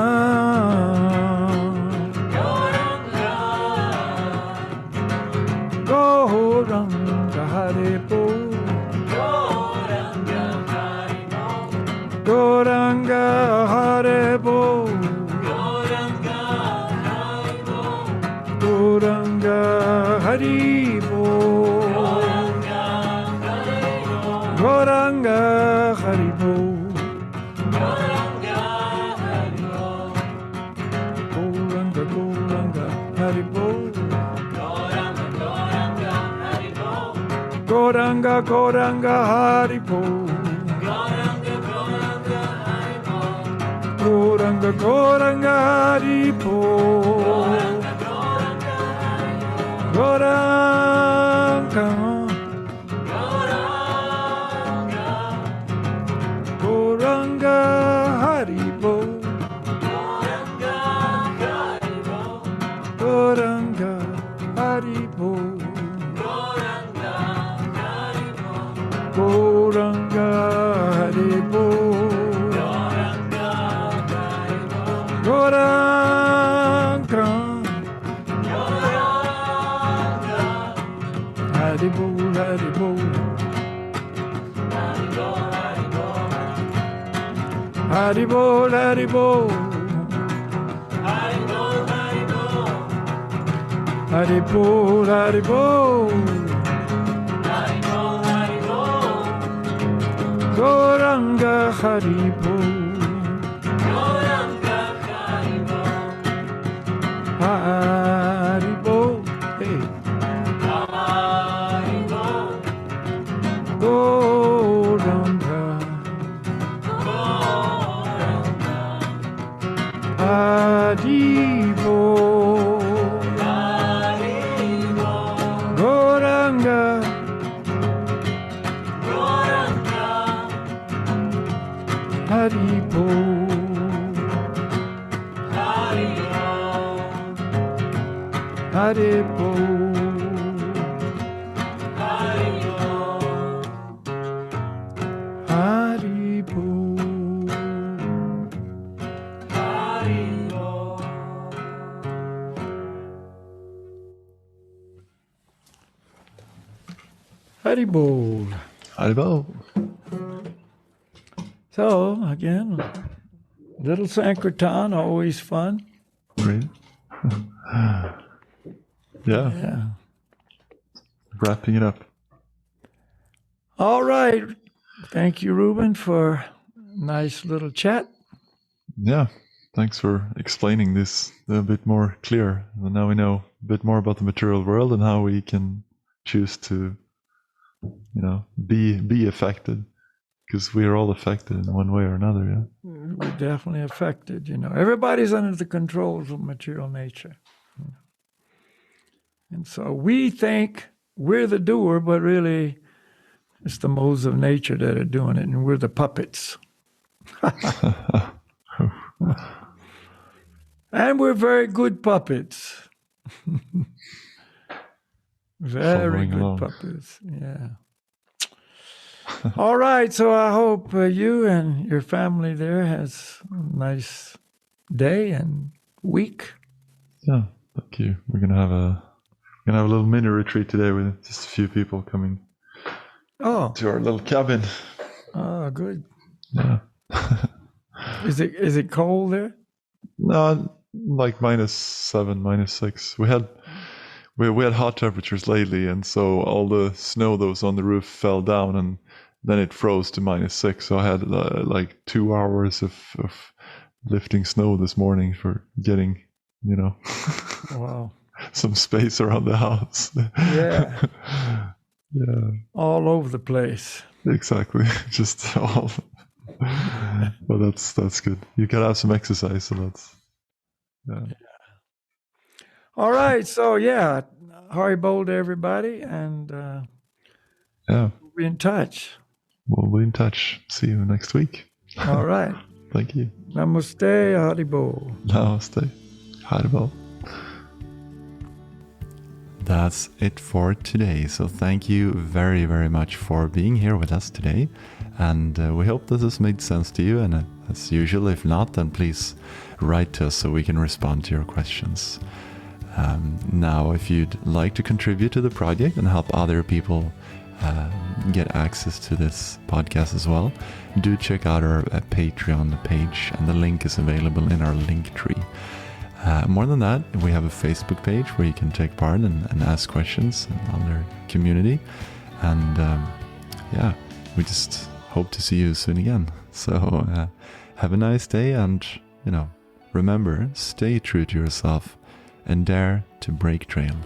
Goranga Haribo, Goranga Haribo, Goranga Haribo, Goranga Haribo, Goranga Goranga Haribo, Goranga Goranga Haribo, Goranga Goranga Haribo, Goranga Goranga Haribo, Goranga Haribo, Goranga Haribo, Goranga Haribo, Haribo, Haribo, Haribo, Haribo, Haribo, Goranga Haribo, Haribo, hey, Haribo. Haribo. Haribo. Haribo. Haribo. So, again, little Sankirtan, always fun. Great. Yeah. Wrapping it up. All right. Thank you, Ruben, for a nice little chat. Yeah. Thanks for explaining this a bit more clear. And now we know a bit more about the material world and how we can choose to, be affected. Because we are all affected in one way or another, yeah. We're definitely affected, Everybody's under the controls of material nature. And so we think we're the doer, but really it's the modes of nature that are doing it, and we're the puppets. And we're very good puppets. Very Following good along. puppets, yeah. All right, so I hope you and your family there has a nice day and week. Yeah, thank you. We're gonna have a little mini retreat today with just a few people coming Oh, to our little cabin. oh, good. Yeah. Is it cold there? No, like -7, -6. We had hot temperatures lately, and so all the snow that was on the roof fell down, and then it froze to -6. So I had like 2 hours of lifting snow this morning for getting, Wow. some space around the house. Yeah, Yeah, all over the place. exactly. Just all. Well, that's good. You can have some exercise, so that's. Yeah. All right, so yeah, Haribo to everybody, and Yeah. we'll be in touch. We'll be in touch. See you next week. All right. Thank you. Namaste, Haribo. Namaste. Haribo. That's it for today. So thank you very, very much for being here with us today. And we hope this has made sense to you. And as usual, if not, then please write to us so we can respond to your questions. Now, if you'd like to contribute to the project and help other people get access to this podcast as well, do check out our Patreon page, and the link is available in our link tree. More than that, we have a Facebook page where you can take part and ask questions on their community. And yeah, we just hope to see you soon again. So have a nice day, and remember, stay true to yourself and dare to break trail.